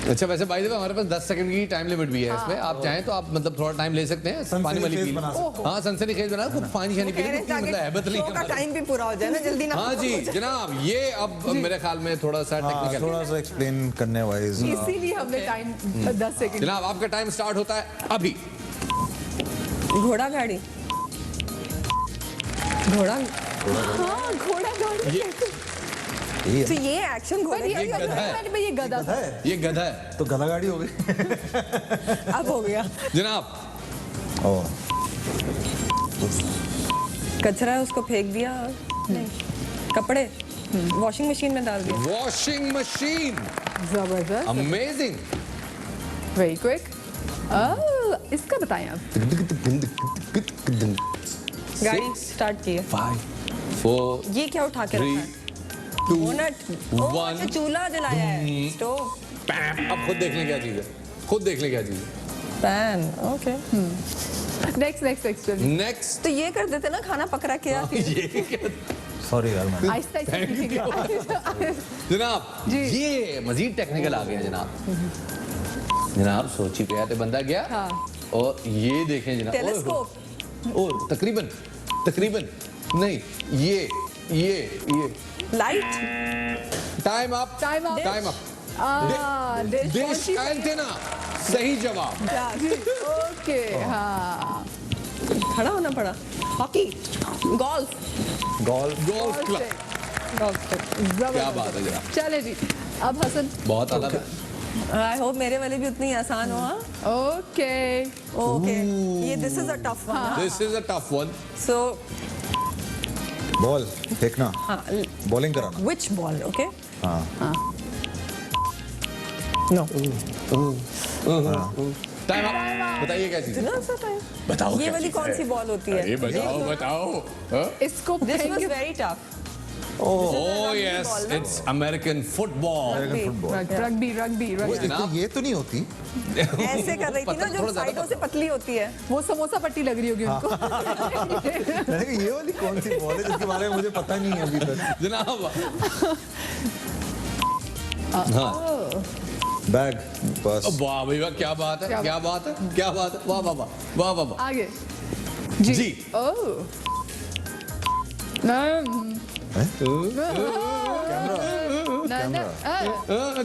अच्छा वैसे बाय द वे हमारे पास 10 सेकंड की टाइम लिमिट भी है इसमें। आप चाहें तो आप मतलब थोड़ा टाइम ले सकते हैं, पानी वाली खेज पी बना सकते हाँ, सनसनी खेज बना, खूब पानी शानी पी कह रहे हैं मतलब हैबत नहीं शो का है। टाइम भी पूरा हो जाए ना, जल्दी ना। हाँ जी जनाब, ये अब मेरे ख्याल में थोड़ा सा टेक्निकल। थोड़ा सा एक्सप्लेन करने वाइज इसीलिए हमने टाइम 10 सेकंड। जनाब आपका टाइम स्टार्ट होता है अभी। घोड़ा गाड़ी, घोड़ा। हाँ, घोड़ा गाड़ी। तो ये एक्शन घोड़े पर ये गधा है। ये गधा था। ये गधा है तो गधा गाड़ी हो गई। अब हो गया। जनाब। ओह, कचरा है उसको फेंक दिया। नहीं, कपड़े वॉशिंग मशीन में डाल दिया। वॉशिंग मशीन, जबरदस्त, अमेजिंग। Very quick. इसका बताएं आप। गाड़ी स्टार्ट की है। 5 4 ये क्या उठा के रखा 3 है? 2 बोनट। ओह, 1 अच्छा, चूल्हा जलाया है। स्टोव, अब खुद देख लें क्या चीज़ है, खुद देख लें क्या चीज़ है। पैन। ओके। Next next. तो ये कर देते ना, खाना पक रहा क्या। सॉरी यार मैं आहिस्ता आहिस्ता सीखेंगे। जनाब जी। ये मजीद टेक्निकल आ गया जनाब। जनाब सोची पे तो बंदा गया। हाँ। और ये देखें जनाब, टेलीस्कोप, और तकरीबन तकरीबन नहीं, ये light, time up, Time up. Time up. Dish antenna, सही जवाब। ओके, हाँ। खड़ा होना पड़ा। Hockey, golf, golf golf club, golf. क्या बात है जनाब, चले जी, अब हसन। बहुत आला था। आई होप मेरे वाले भी उतनी आसान हो। हाँ? ओके, ओके, ये this is a tough one. This is a tough one. So ball फेंकना, हाँ, बॉलिंग कराना। Which ball? ओके, हाँ, नो, टाइम अप। बताइए क्या चीज है? इतना सा टाइम। बताओ ये क्या वाली चीज़ कौन है? सी बॉल होती है? अरे बताओ बताओ। हाँ? इसको दिस वाज फेंक- very tough. Oh yes, it's American football. American football. Rugby rugby rugby. जनाब ये तो नहीं होती। ऐसे कर रही थी ना, जो थोड़ा ज्यादा साइडों से पतली होती है। वो समोसा पट्टी लग रही होगी उनको। मैंने कहा ये वाली कौन सी बॉल है जिसके बारे में मुझे पता नहीं है अभी तक। जनाब। हाँ, बैग, बस। वाह भाई वाह, क्या बात है, क्या बात है, क्या बात है, वाह वाह वाह, वाह वाह वाह। आगे जी। ओह,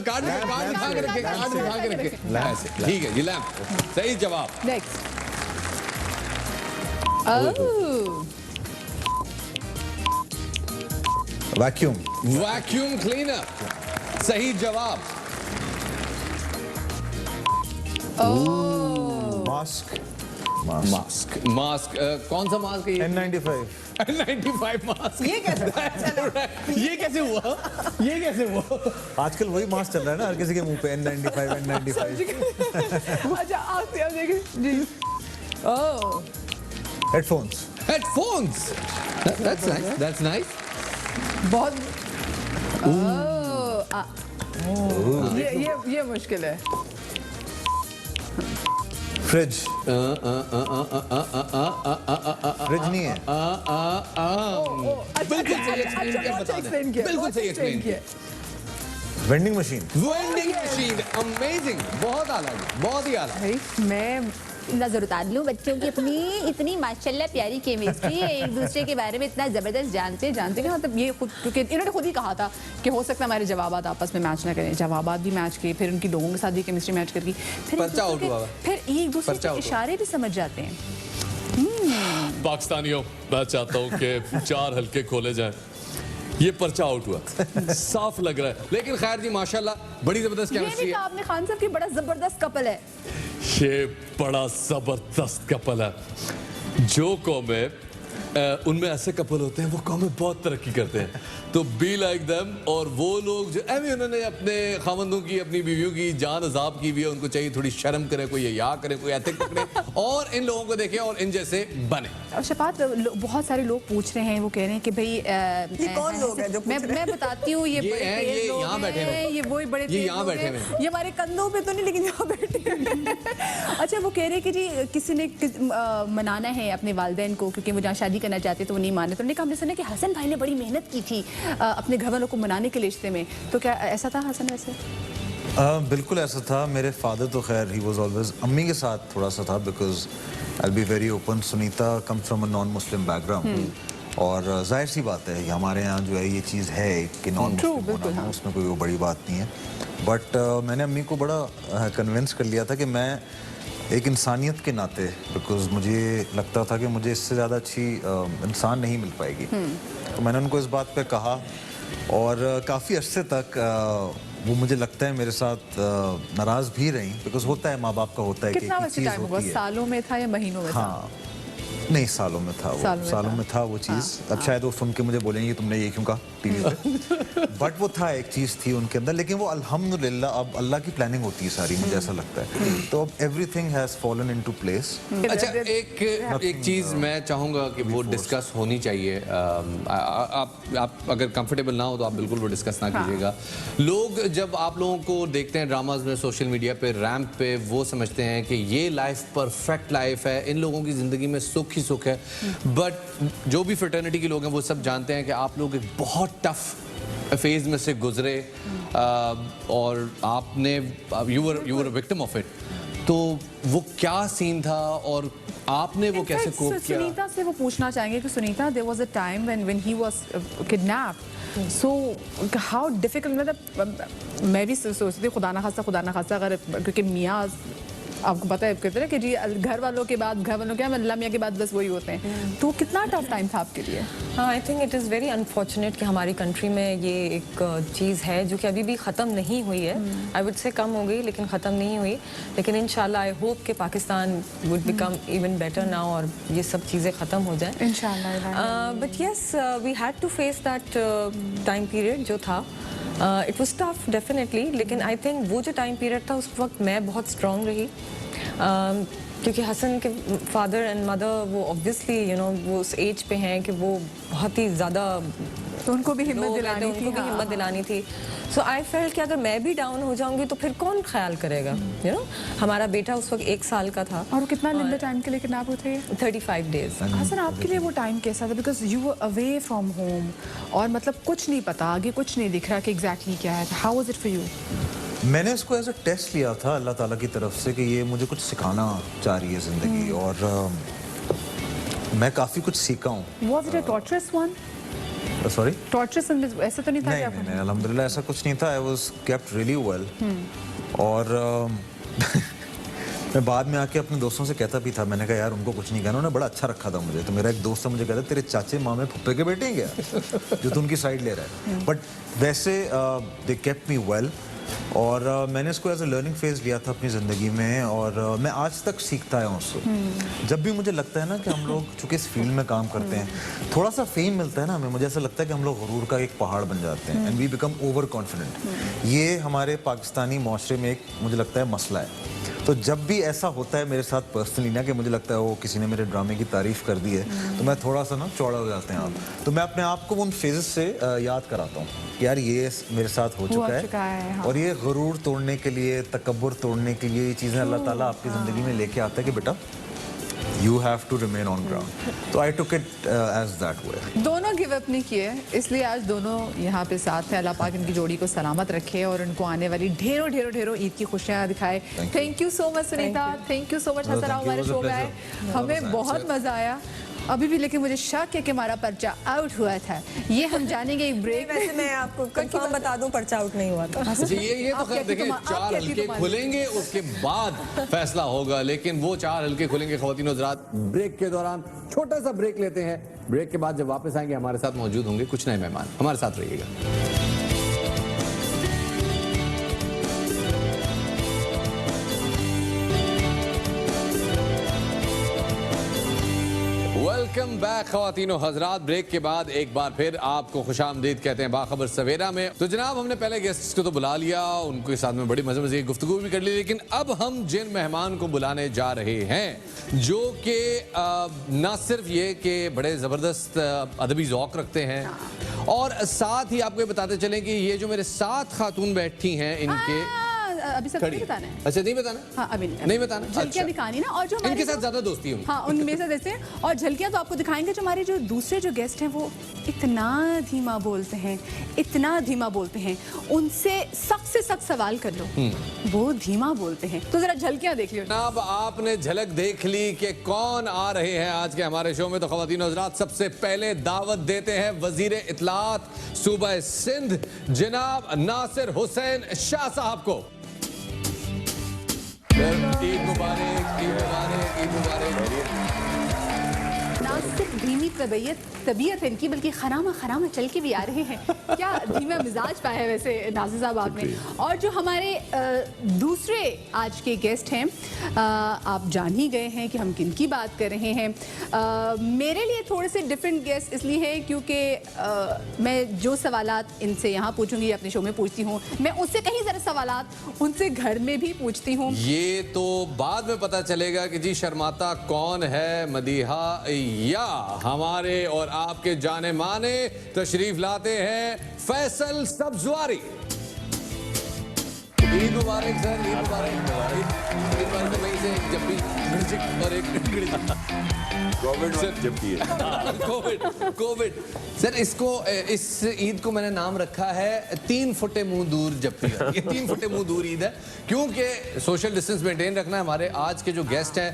कार्ड उठा के रखे, कार्ड उठा के रखे। ऐसे, ठीक है जी, लैंप सही जवाब। नेक्स्ट। ओह, वैक्यूम, वैक्यूम क्लीनर, सही जवाब। मास्क, मास्क, मास्क, कौन सा मास्क है ये? N95। N95 mask. ये कैसे? ये कैसे हुआ, ये कैसे हुआ? आजकल वही मास्क चल रहा है ना हर किसी के मुंह पे, N95 N95। अच्छा आप देखिए जी। ओह, headphones, Headphones. That's nice. That's nice. बहुत ये मुश्किल है। फ्रिज। फ्रिज नहीं है। बिल्कुल सही एक्सप्लेन किया, बता दें। बिल्कुल सही एक्सप्लेन किया। Vending machine. Vending machine, amazing, बहुत आला, बहुत ही आला। भाई मैं नजर उतार लूं बच्चों की अपनी इतनी माशाल्लाह प्यारी केमिस्ट्री, एक दूसरे के बारे में इतना जबरदस्त जानते कि मतलब ये खुद, क्योंकि इन्होंने खुद ही कहा था कि हो सकता है हमारे जवाबात आपस में मैच ना करें, जवाबात भी मैच किए, फिर उनकी लोगों के साथ भी केमिस्ट्री मैच करके फिर एक दूसरे के इशारे भी समझ जाते हैं। पाकिस्तानियों, मैं चाहता हूँ कि 4 हल्के खोले जाएं। ये पर्चा आउट हुआ, साफ लग रहा है। लेकिन खैर जी माशाल्लाह बड़ी जबरदस्त ये केमिस्ट्री भी है। कहा आपने खान साहब की बड़ा जबरदस्त कपल है। ये बड़ा जबरदस्त कपल है। जो कौमें उनमें ऐसे कपल होते हैं, वो कौमें बहुत तरक्की करते हैं, तो बी लाइक देम। और वो लोग जो उन्होंने अपने खामंदों की, अपनी बीवियों की जान अजाब की भी है, उनको चाहिए थोड़ी शर्म करे, कोई या करे, कोई एथिक पकड़े और इन लोगों को देखे और इन जैसे बने। और शफात, बहुत सारे लोग पूछ रहे हैं, वो कह रहे हैं कि भाई ये कौन लोग हैं जो मैं बताती हूँ, ये बड़े हैं, तेज ये लोग यहाँ बैठे हैं, हैं। ये वही बड़े ये तेज यहाँ लोग बैठे हैं। हुए हैं। ये हमारे कंधों पे तो नहीं, लेकिन यहाँ बैठे हैं। अच्छा, वो कह रहे हैं कि जी किसी ने मनाना है अपने वालिदैन को, क्योंकि वो जहाँ शादी करना चाहते तो वो नहीं माने। तो हमने कहा, हमने सुना कि हसन भाई ने बड़ी मेहनत की थी अपने घर वालों को मनाने के रिश्ते में, तो क्या ऐसा था हसन वैसे? बिल्कुल ऐसा था। मेरे फादर तो खैर ही वाज ऑलवेज, अम्मी के साथ थोड़ा सा था, because I be very open, Sunita comes from a non Muslim background, और जाहिर सी बात है हमारे यहाँ जो है ये चीज़ है कि नॉन मुस्लिम होना, उसमें कोई वो बड़ी बात नहीं है। बट मैंने अम्मी को बड़ा कन्विंस कर लिया था कि मैं एक इंसानियत के नाते, बिकॉज मुझे लगता था कि मुझे इससे ज़्यादा अच्छी इंसान नहीं मिल पाएगी, तो मैंने उनको इस बात पे कहा, और काफ़ी अरसे तक वो मुझे लगता है मेरे साथ नाराज़ भी रही, बिकॉज होता है, माँ बाप का होता है कि कितना वैसे टाइम होगा, सालों में था या महीनों में? हाँ, नहीं, सालों में था वो, सालों में था वो चीज़। अब शायद वो सुन के मुझे बोलेंगे तुमने ये क्यों कहा टीवी पे, बट वो था, एक चीज़ थी उनके अंदर। लेकिन वो अल्हम्दुलिल्लाह अब अल्लाह की प्लानिंग होती है सारी, मुझे ऐसा लगता है, तो अब everything has fallen into place. अच्छा, एक चीज़ मैं चाहूँगा कि वो डिस्कस होनी चाहिए। आप अगर कंफर्टेबल ना हो तो आप बिल्कुल वो डिस्कस ना कीजिएगा। लोग जब आप लोगों को देखते हैं ड्रामाज में, सोशल मीडिया पे, रैंप पे, वो समझते हैं कि ये लाइफ परफेक्ट लाइफ है, इन लोगों की ज़िंदगी में सुख ही सुख है। बट जो भी फ्रेटर्निटी के लोग हैं वो सब जानते हैं कि आप लोग एक बहुत टफ फेज में से गुजरे, और आपने you were a victim of it. तो वो क्या सीन था और आपने वो कैसे कोप किया? सुनीता से वो पूछना चाहेंगे कि Sunita, there was a time when he was kidnapped, so how difficult, मतलब मैं भी सोचती हूँ खुदा ना खास्ता अगर, क्योंकि मियाँ आपको पता है कहते हैं कि जी घर वालों के बाद क्या, अल्लाह मियाँ के बाद बस वही होते हैं, तो कितना टफ टाइम था आपके लिए? हाँ, आई think it is very unfortunate कि हमारी कंट्री में ये एक चीज़ है जो कि अभी भी ख़त्म नहीं हुई है। आई वुड से कम हो गई, लेकिन ख़त्म नहीं हुई। लेकिन इंशाल्लाह आई होप कि Pakistan would become even better now, और ये सब चीज़ें ख़त्म हो जाएं इंशाल्लाह। But yes, we had to face that time period जो था। इट वाज टफ डेफिनेटली, लेकिन आई थिंक वो जो टाइम पीरियड था उस वक्त मैं बहुत स्ट्रॉन्ग रही, क्योंकि हसन के फादर एंड मदर वो ऑब्वियसली वो उस एज पे हैं कि वो बहुत ही ज़्यादा, तो उनको भी हिम्मत दिलानी थी। सो आई फेल्ट कि अगर मैं भी डाउन हो जाऊंगी तो फिर कौन ख्याल करेगा, हमारा बेटा उस वक्त 1 साल का था। और वो कितना लंबे टाइम के लिए किडनैप हुए थे? 35 डेज। हसन, आपके लिए वो टाइम कैसा था? Because you were away from home, और मतलब कुछ नहीं पता, आगे कुछ नहीं दिख रहा कि एग्जैक्टली क्या है। How was it for you? मैंने इसको एज अ टेस्ट लिया था अल्लाह ताला की तरफ से कि ये मुझे कुछ सिखाना चाह रही है ज़िंदगी, और मैं काफ़ी कुछ सीखा हूँ। Was it a torturers one? Sorry, torturers ऐसा तो नहीं था? नहीं, अल्हम्दुलिल्लाह ऐसा कुछ नहीं था। I was kept really well, और मैं बाद में आके अपने दोस्तों से कहता भी था, मैंने कहा यार उनको कुछ नहीं कहना, उन्होंने बड़ा अच्छा रखा था मुझे। तो मेरा एक दोस्त मुझे कहता तेरे चाचे मामे फुप्पे के बेटे हैं क्या जो तू उनकी साइड ले रहा है? बट वैसे दे केप्ट मी वेल, और मैंने इसको एज अ लर्निंग फेज लिया था अपनी ज़िंदगी में, और मैं आज तक सीखता है उससे। जब भी मुझे लगता है ना कि हम लोग चूँकि इस फील्ड में काम करते हैं, थोड़ा सा फेम मिलता है ना हमें, मुझे ऐसा लगता है कि हम लोग गुरूर का एक पहाड़ बन जाते हैं, and we become over confident. ये हमारे पाकिस्तानी माशरे में एक मुझे लगता है मसला है। तो जब भी ऐसा होता है मेरे साथ पर्सनली ना कि मुझे लगता है वो किसी ने मेरे ड्रामे की तारीफ कर दी है, तो मैं थोड़ा सा ना चौड़ा हो जाते हैं आप, तो मैं अपने आप को उन फेजेस से याद कराता हूँ कि यार ये मेरे साथ हो चुका है, हाँ। और ये गुरूर तोड़ने के लिए, तकब्बुर तोड़ने के लिए ये चीज़ें अल्लाह ताला आपकी ज़िंदगी में लेके आता है कि बेटा You have to remain on ground. तो I took it as that way. दोनों गिव अप नहीं किए, इसलिए आज दोनों यहाँ पे साथ हैं। अल्लाह पाक इनकी जोड़ी को सलामत रखे और उनको आने वाली ढेरों ढेरों ढेरों ईद की खुशियाँ दिखाए। Thank you so much Sunita, thank you so much Hasan आओ हमारे शो में आए, हमें बहुत मज़ा आया। अभी भी लेकिन मुझे शक है कि हमारा पर्चा आउट हुआ था, ये हम जानेंगे एक ब्रेक। वैसे मैं आपको कंफर्म बता दूं, पर्चा आउट नहीं हुआ था। अच्छा, ये तो खैर देखिए, 4 हल्के खुलेंगे उसके बाद फैसला होगा, लेकिन वो 4 हल्के खुलेंगे ख़वातीन और हज़रात ब्रेक के दौरान। छोटा सा ब्रेक लेते हैं, ब्रेक के बाद जब वापस आएंगे हमारे साथ मौजूद होंगे कुछ नए मेहमान, हमारे साथ रहिएगा। वेलकम बैक ख़वातीन और हज़रात। ब्रेक के बाद एक बार फिर आपको खुशामदीद कहते हैं बाखबर सवेरा में। तो जनाब, हमने पहले गेस्ट्स को तो बुला लिया, उनके साथ में बड़ी मज़े की गुफ्तगू भी कर ली, लेकिन अब हम जिन मेहमान को बुलाने जा रहे हैं जो कि ना सिर्फ ये कि बड़े ज़बरदस्त अदबी ज़ौक़ रखते हैं, और साथ ही आपको ये बताते चलें कि ये जो मेरे साथ खातून बैठी हैं इनके अभी सब नहीं बताना है। अच्छा, नहीं बताना? हाँ, अभी नहीं बताना। झलकियाँ अच्छा। दिखानी ना, और जो हमारे इनके साथ ज्यादा दोस्ती है। हाँ, उनमें से जैसे, और झलकियाँ तो आपको दिखाएंगे। जो हमारे जो दूसरे जो गेस्ट हैं वो इतना धीमा बोलते हैं, इतना धीमा बोलते हैं, उनसे सख्त से सख्त सवाल कर लो, वो धीमा बोलते हैं। तो जरा झलकियाँ देख लियो। अब आपने झलक देख ली कि कौन आ रहे हैं आज के हमारे शो में। तो ख़वातीन और हज़रात, सबसे पहले दावत देते हैं वज़ीर इत्तलात सूबा सिंध जनाब नासिर हुसैन शाह साहब को। ईद मुबारक, ईद मुबारक, ईद मुबारक। ना सिर्फ धीमी तबीयत है इनकी, बल्कि खरामा खरामा चल के भी आ रहे हैं। क्या धीमा मिजाज पाया है वैसे नाज़िर साहब आपने। और जो हमारे दूसरे आज के गेस्ट हैं, आप जान ही गए हैं कि हम किन की बात कर रहे हैं। मेरे लिए थोड़े से डिफरेंट गेस्ट इसलिए हैं क्योंकि मैं जो सवालात इनसे यहाँ पूछूंगी, अपने शो में पूछती हूँ, मैं उससे कहीं ज़्यादा सवालात उनसे घर में भी पूछती हूँ। ये तो बाद में पता चलेगा कि जी शर्माता कौन है, मदीहा या हमारे और आपके जाने माने तशरीफ लाते हैं फैसल सब्जवारी। ईद मुबारक सर, ईद मुबारक। ईद मुबारक। वहीं से जब भी म्यूजिक और एक कोविड जब भी कोविड सर, इसको इस ईद को मैंने नाम रखा है 3 फुटे मुंह दूर जब भी। ये 3 फुटे मुंह दूर ईद है, क्योंकि सोशल डिस्टेंस मेंटेन रखना है। हमारे आज के जो गेस्ट हैं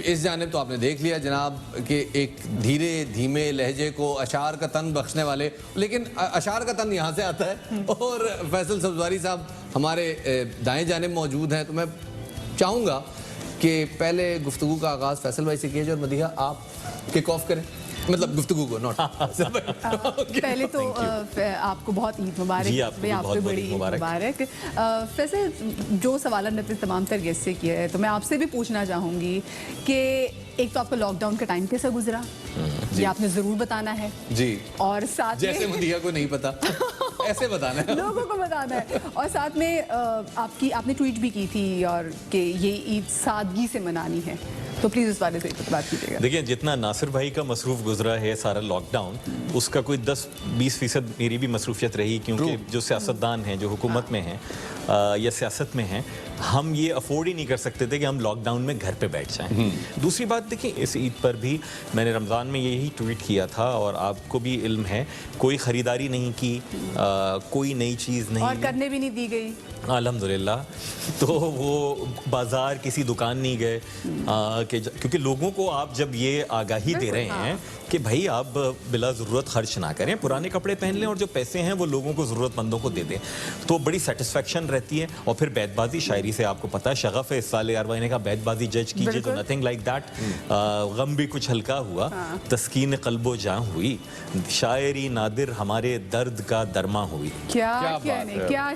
इस जानिब तो आपने देख लिया जनाब कि एक धीरे धीमे लहजे को अशार का तन बख्शने वाले, लेकिन अशार का तन यहाँ से आता है। और फैसल सब्जवारी साहब हमारे दाएं जानिब मौजूद हैं। तो मैं चाहूँगा कि पहले गुफ्तगू का आगाज़ फैसल भाई से किया जाए और मदीहा आप किक ऑफ करें, मतलब गुफ्तगू को नॉट। पहले तो आपको बहुत ईद मुबारक। जी, आपको भी आपको बहुत बड़ी ईद मुबारक। फैसल, जो सवाल हमने तमाम तर गेस्ट से किया है, तो मैं आपसे भी पूछना चाहूँगी कि एक तो आपका लॉकडाउन का टाइम कैसा गुजरा, ये आपने ज़रूर बताना है जी, और साथ जैसे मदीहा को नहीं पता ऐसे बताना है, लोगों को बताना है। और साथ में आपने ट्वीट भी की थी और कि ये ईद सादगी से मनानी है, तो प्लीज़ उस बारे से बात कीजिएगा। देखिए, जितना नासिर भाई का मसरूफ़ गुजरा है सारा लॉकडाउन, उसका कोई 10-20% मेरी भी मसरूफियत रही, क्योंकि जो सियासतदान हैं, जो हुकूमत में हैं या सियासत में हैं, हम ये अफोर्ड ही नहीं कर सकते थे कि हम लॉकडाउन में घर पे बैठ जाएं। दूसरी बात देखिए, इस ईद पर भी मैंने रमज़ान में यही ट्वीट किया था, और आपको भी इल्म है, कोई ख़रीदारी नहीं की, कोई नई चीज़ नहीं, और करने भी नहीं दी गई अल्हम्दुलिल्लाह। तो वो बाज़ार किसी दुकान नहीं गए, क्योंकि लोगों को आप जब ये आगाही दे रहे हैं कि भाई आप बिला ज़रूरत खर्च ना करें, पुराने कपड़े पहन लें और जो पैसे हैं वो लोगों को, ज़रूरतमंदों को दे दें, तो बड़ी सेटिस्फेक्शन रहती है। और फिर बैतबाजी शायरी से आपको पता है, शगफ़ है इस साल यार ने कहा बैतबाजी जज कीजिए, तो नथिंग लाइक दैट। गम भी कुछ हल्का हुआ, तस्कीन क़ल्बो जाँ हुई, शायरी नादिर हमारे दर्द का दरमा हुई। क्या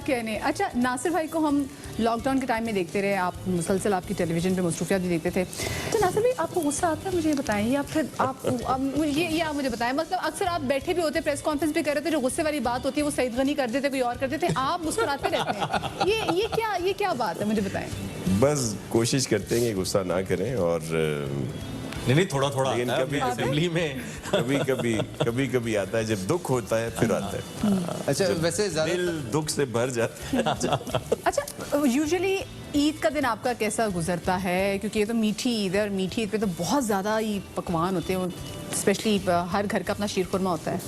कहने। अच्छा, नासिर भाई को हम लॉकडाउन के टाइम में देखते रहे आप, मुसलसल आपकी टेलीविजन पे मसरूफियात भी देखते थे। तो नासिर भाई आपको गुस्सा आता है, मुझे ये बताएं, या फिर आप ये आप मुझे बताएं, मतलब अक्सर आप बैठे भी होते, प्रेस कॉन्फ्रेंस भी कर रहे थे, जो गुस्से वाली बात होती है वो सईद गनी कर देते, कोई और कर देते, आप मुस्कुराते रहते हैं, ये क्या बात है, मुझे बताएं। बस कोशिश करते हैं कि गुस्सा ना करें, और नहीं थोड़ा थोड़ा लेकिन आता है कभी- अभी असेंबली में। कभी आता है, जब दुख होता है फिर आता है। अच्छा वैसे दिल दुख से भर जाता है। अच्छा, यूजुअली ईद का दिन आपका कैसा गुजरता है, क्योंकि ये तो मीठी ईद है और मीठी ईद पे तो बहुत ज़्यादा ही पकवान होते हैं, स्पेशली हर घर का अपना शीर खुरमा होता है,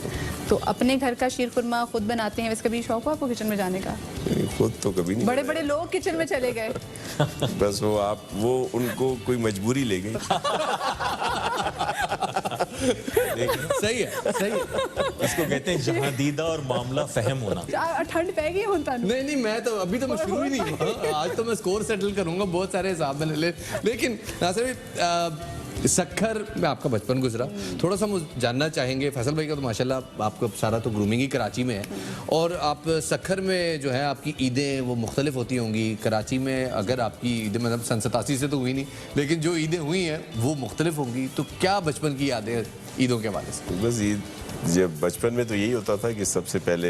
तो अपने घर का शीर खुरमा खुद बनाते हैं, वैसे कभी शौक हो आपको किचन में जाने का? खुद तो कभी नहीं बड़े बड़े लोग किचन में चले गए। बस वो उनको कोई मजबूरी ले गई। सही है, सही है। इसको कहते हैं जहां दीदा और मामला फहम होना। ठंड पै गई होता नहीं मैं तो अभी तो मैं शुरू ही नहीं हुआ, आज तो मैं स्कोर सेटल करूंगा बहुत सारे हिसाब में लेकिन नासिर भाई, सखर में आपका बचपन गुजरा, थोड़ा सा हम जानना चाहेंगे। फैसल भाई का तो माशाल्लाह आपका सारा तो ग्रूमिंग ही कराची में है, और आप सखर में जो है आपकी ईदें वो मुख्तलिफ होती होंगी। कराची में अगर आपकी ईदें मतलब सन 87 से तो हुई नहीं, लेकिन जो ईदें हुई हैं वो मुख्तलिफ होंगी, तो क्या बचपन की यादें ईदों के हवाले से? बस ईद, जब बचपन में तो यही होता था कि सबसे पहले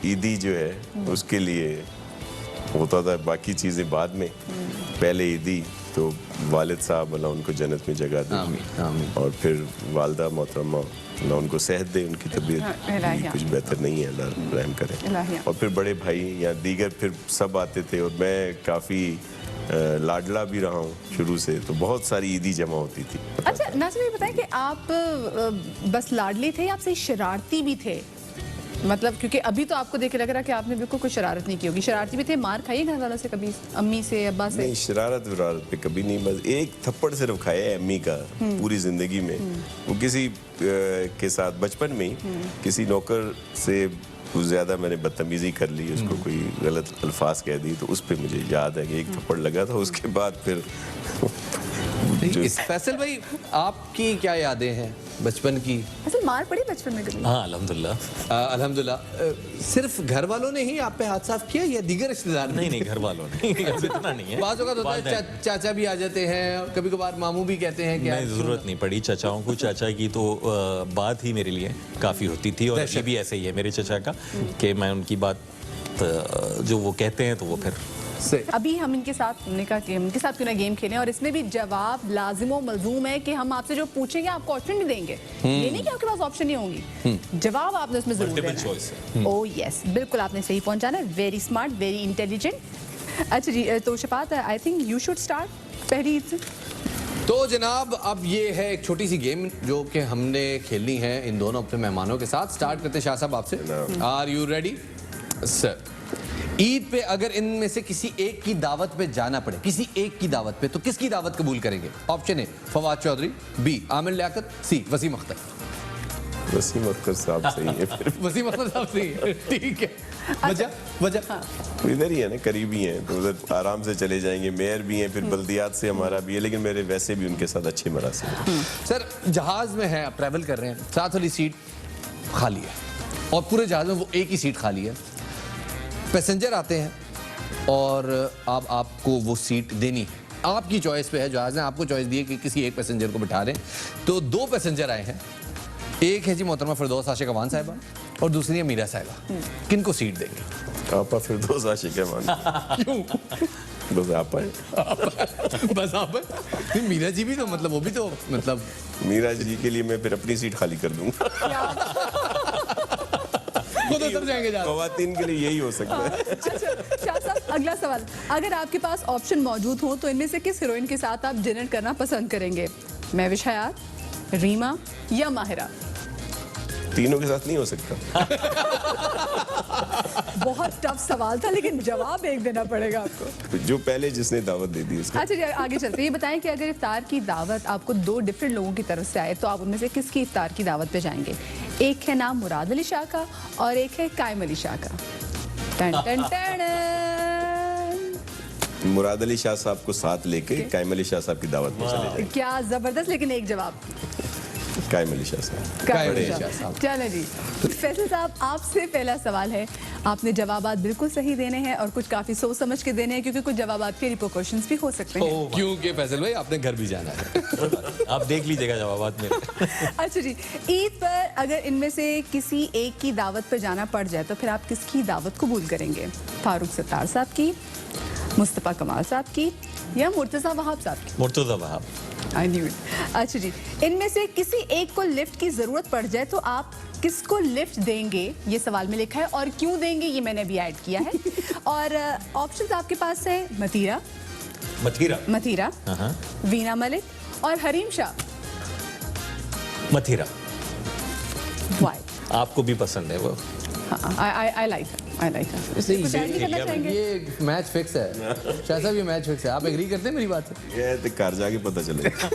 ईदी जो है उसके लिए होता था, बाकी चीज़ें बाद में। पहले ईदी तो वालिद साहब अल्लाह उनको जन्नत में जगह दे, आमीन। और फिर वालदा मोहतरमा अल्लाह उनको सेहत दे, उनकी तबीयत भी कुछ बेहतर नहीं है, अल्लाह रहम करे। और फिर बड़े भाई या दीगर फिर सब आते थे, और मैं काफ़ी लाडला भी रहा हूँ शुरू से, तो बहुत सारी ईदी जमा होती थी। अच्छा नासिर भाई बताएं कि आप बस लाडले थे या आप सही शरारती भी थे? मतलब क्योंकि अभी तो आपको देख के लग रहा है कि आपने बिल्कुल कोई शरारत नहीं की होगी, शरारती भी थे, मार खाई घर वालों से कभी, अम्मी से, अब्बा से? नहीं, शरारत वरारत पे कभी नहीं, बस एक थप्पड़ सिर्फ खाया है अम्मी का पूरी जिंदगी में। वो किसी के साथ बचपन में ही किसी नौकर से कुछ ज्यादा मैंने बदतमीजी कर ली, उसको कोई गलत अल्फाज कह दी, तो उस पे मुझे याद है कि एक थप्पड़ लगा था। उसके बाद फिर फैसल भाई आपकी क्या यादें हैं बचपन की? असल मार पड़ी बचपन में कभी? हाँ अल्हम्दुलिल्लाह। अल्हम्दुलिल्लाह। सिर्फ घर वालों ने ही आप पे हाथ साफ किया या दीगर रिश्तेदार ने? नहीं घर वालों ने इतना नहीं है। बाज़ औक़ात होता है चाचा भी आ जाते हैं, कभी कभार मामू भी कहते हैं कि नहीं, ज़रूरत नहीं पड़ी चाचाओं को। चाचा की तो बात ही मेरे लिए काफ़ी होती थी, और ये भी ऐसे ही है मेरे चाचा का कि मैं उनकी बात जो वो कहते हैं तो वो फिर अभी हम इनके साथ हमने कहा कि हम इनके साथ क्यों ना गेम खेलें, और इसमें भी जवाब लाजिम व मलजूम है कि हम आपसे जो पूछेंगे आपको ऑप्शन नहीं देंगे। ये नहीं कि आपके पास ऑप्शन नहीं होंगी, जवाब आपने उसमें जरूर देना है। ओह यस, बिल्कुल आपने सही पहुंचाना है। Very smart, very intelligent. अच्छा जी, तो Shafat I think you should start पहली ईद से। तो जनाब अब ये है एक छोटी सी गेम जो कि हमने खेलनी है इन दोनों अपने मेहमानों के साथ। स्टार्ट करते हैं शाह साहब आपसे। Are you ready sir? Eid पे अगर इनमें से किसी एक की दावत पे जाना पड़े, किसी एक की दावत पे, तो किसकी दावत कबूल करेंगे? Option A Fawad Chaudhry, B Aamir Liaquat, C Wasim Akhtar. Wasim Akhtar साहब सही है फिर। वसीम अख्तर साहब सही है, ठीक है। वजह तो इधर ही है ना, करीबी हैं, तो उधर आराम से चले जाएंगे। मेयर भी हैं, फिर बल्दियात से हमारा भी है, लेकिन मेरे वैसे भी उनके साथ अच्छे मरासिल हैं। सर जहाज में है, आप ट्रैवल कर रहे हैं, साथ वाली सीट खाली है और पूरे जहाज में वो एक ही सीट खाली है। पैसेंजर आते हैं और आपको वो सीट देनी है, आपकी चॉइस पे है। जहाज ने आपको चॉइस दी है कि किसी एक पैसेंजर को बिठा दें। तो दो पैसेंजर आए हैं, एक है जी मोहतरमा फिरदौस आशिक अवान साहिबा और दूसरी है मीरा साहिबा। किनको सीट देंगे? आपा फिरदौस आशिक अवान। क्यों? बस आप आए। बस आप नहीं, मीरा जी भी तो मतलब वो भी तो मतलब मीरा जी के लिए मैं फिर अपनी सीट खाली कर दूंगा। खुद उतर जाएंगे। ख़वातीन के लिए यही हो सकता है। अच्छा शाह साहब, अगला सवाल, अगर आपके पास ऑप्शन मौजूद हो तो इनमें से किस हीरोइन के साथ आप डिनर करना पसंद करेंगे? महविश हयात, रीमा या माहिरा? तीनों के साथ नहीं हो सकता। बहुत टफ सवाल था, लेकिन जवाब एक देना पड़ेगा आपको। जो पहले जिसने दावत दे दी उसको। अच्छा जी, आगे चलते हैं। ये बताएं कि अगर इफ्तार की दावत आपको दो डिफरेंट लोगों की तरफ से आए तो आप उनमें से किसकी इफ्तार की दावत पे जाएंगे? एक है नाम मुराद अली शाह का और एक है कायम अली शाह का। टन टन टन। मुराद अली शाह साहब को साथ लेके कायम अली शाह साहब की दावत में चले जाएंगे। क्या जबरदस्त, लेकिन एक जवाब कायम अली शाह साहब। बड़े शाह साहब। चलो जी फैसल साहब, आपसे पहला सवाल है। आपने जवाबात बिल्कुल सही देने हैं और कुछ काफी सोच समझ के देने हैं, क्योंकि कुछ जवाबात के रिपोर्शंस भी हो सकते हैं। क्योंकि फैसल भाई आपने घर भी जाना है। आप देख लीजिएगा जवाबात में। अच्छा जी, ईद पर अगर इनमें से किसी एक की दावत पर जाना पड़ जाए तो फिर आप किसकी दावत कबूल करेंगे? फारूक सत्तार साहब की, मुस्तफ़ा कमाल साहब की, या मुर्तज़ा वहाब साहब की? Murtaza Wahab. I knew it. अच्छा जी, इनमें से किसी एक को लिफ्ट की जरूरत पड़ जाए तो आप किसको लिफ्ट देंगे? ये सवाल में लिखा है, और क्यों देंगे ये मैंने भी ऐड किया है। और ऑप्शंस आपके पास है मतीरा, हाँ। वीना मलिक और हरीम शाह। मथीरा। Why? आपको भी पसंद है वो? I like her. इसलिए कुछ ऐड नहीं करना चाहेंगे? ये मैच फिक्स है शाह साहब, ये मैच फिक्स है। आप एग्री करते हैं मेरी बात से? ये तो कार जाके पता चलेगा।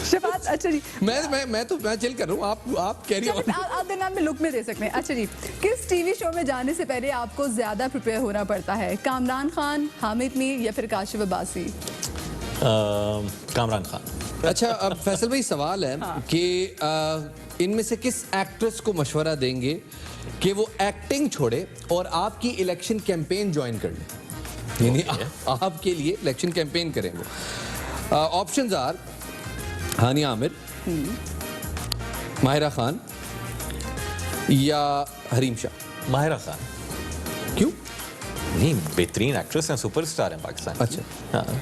शफात, अच्छा जी, मैं चिल कर रहा हूँ, आप कैरी ऑन। आप नाम में लुक में दे सकते हैं। अच्छा जी, किस टीवी शो में जाने से पहले आपको ज्यादा प्रिपेयर होना पड़ता है? कामरान खान, हामिद मीर या फिर काशिफ अब्बासी? कामरान खान। अच्छा, अब फैसल भाई सवाल है कि इनमें से किस एक्ट्रेस को मशवरा देंगे कि वो एक्टिंग छोड़े और आपकी इलेक्शन कैंपेन ज्वाइन कर ले, यानी आपके लिए इलेक्शन कैंपेन करें वो। ऑप्शंस आर हानिया आमिर, माहिरा खान या हरीम शाह। माहिरा खान। क्यों? नहीं, बेहतरीन एक्ट्रेस हैं, सुपरस्टार हैं पाकिस्तान। अच्छा, हाँ।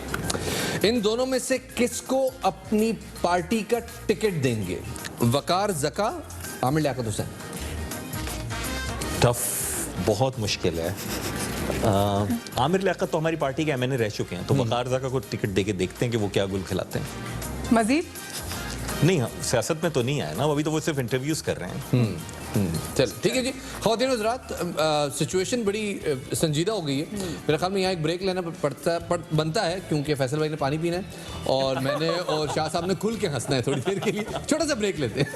इन दोनों में से किसको अपनी पार्टी का टिकट देंगे? वकार जका, आमिर लियाकत हुसैन। टफ, बहुत मुश्किल है। आमिर लियाकत तो हमारी पार्टी के एमएनए रह चुके हैं, तो वकार ज़का को टिकट देके देखते हैं कि वो क्या गुल खिलाते हैं। मजीद नहीं, हाँ, सियासत में तो नहीं आया ना अभी, तो वो सिर्फ इंटरव्यूज कर रहे हैं। चल ठीक है जी। ख़वातीन और हज़रात, सिचुएशन बड़ी संजीदा हो गई है। मेरे ख्याल में यहाँ एक ब्रेक लेना बनता है, क्योंकि फैसल भाई ने पानी पीना है और मैंने और शाह साहब ने खुल के हंसना है थोड़ी देर के लिए। छोटा सा ब्रेक लेते हैं।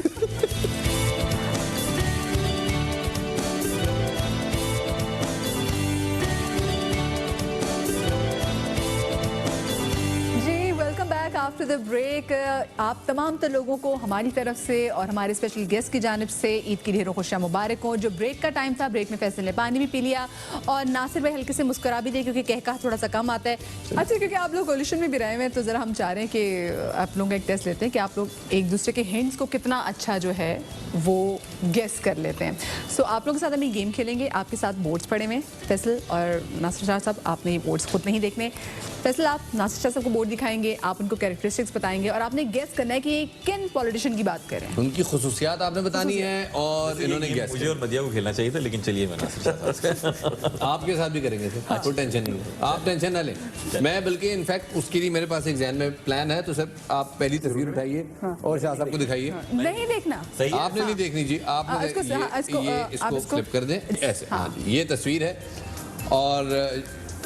आफ्टर द ब्रेक आप तमाम तो लोगों को हमारी तरफ से और हमारे स्पेशल गेस्ट की जानिब से ईद की ढेरों खुशियाँ मुबारक हों। जो ब्रेक का टाइम था, ब्रेक में फैसल ने पानी भी पी लिया और नासिर भाई हल्के से मुस्कुरा भी दिए, क्योंकि कहका थोड़ा सा कम आता है। अच्छा, क्योंकि आप लोग कोलिशन में भी रहे हुए हैं, तो ज़रा हम चाह रहे हैं कि आप लोगों का एक टेस्ट लेते हैं कि आप लोग एक दूसरे के हिंट्स को कितना अच्छा जो है वो गेस कर लेते हैं। सो आप लोगों के साथ हम ये गेम खेलेंगे। आपके साथ बोर्ड्स पड़े हुए हैं, फैसल और नासिर शाह साहब, आपने ये बोर्ड्स खुद नहीं देखने। फैसल, आप नासिर शाह साहब को बोर्ड दिखाएंगे, आप उनको कैरेक्टरिस्टिक्स बताएंगे और आपने गेस करना है कि ये किन पॉलिटिशियन की बात कर रहे हैं। उनकी खुसूसियात आपने बतानी है और इन्होंने गेस। मुझे और मदिया को खेलना चाहिए था, लेकिन चलिए मैं नासिर शाह साहब आपके साथ भी करेंगे सर, कोई टेंशन नहीं है, आप टेंशन ना लें। मैं बल्कि इनफैक्ट उसके लिए मेरे पास एक ज़हन में प्लान है, तो सर आप पहली तस्वीर उठाइए और शाह साहब को दिखाइए। नहीं देखना, आपने नहीं देखनी जी, आपने इसको फ्लिप कर दें ऐसे। हाँ जी, ये तस्वीर है और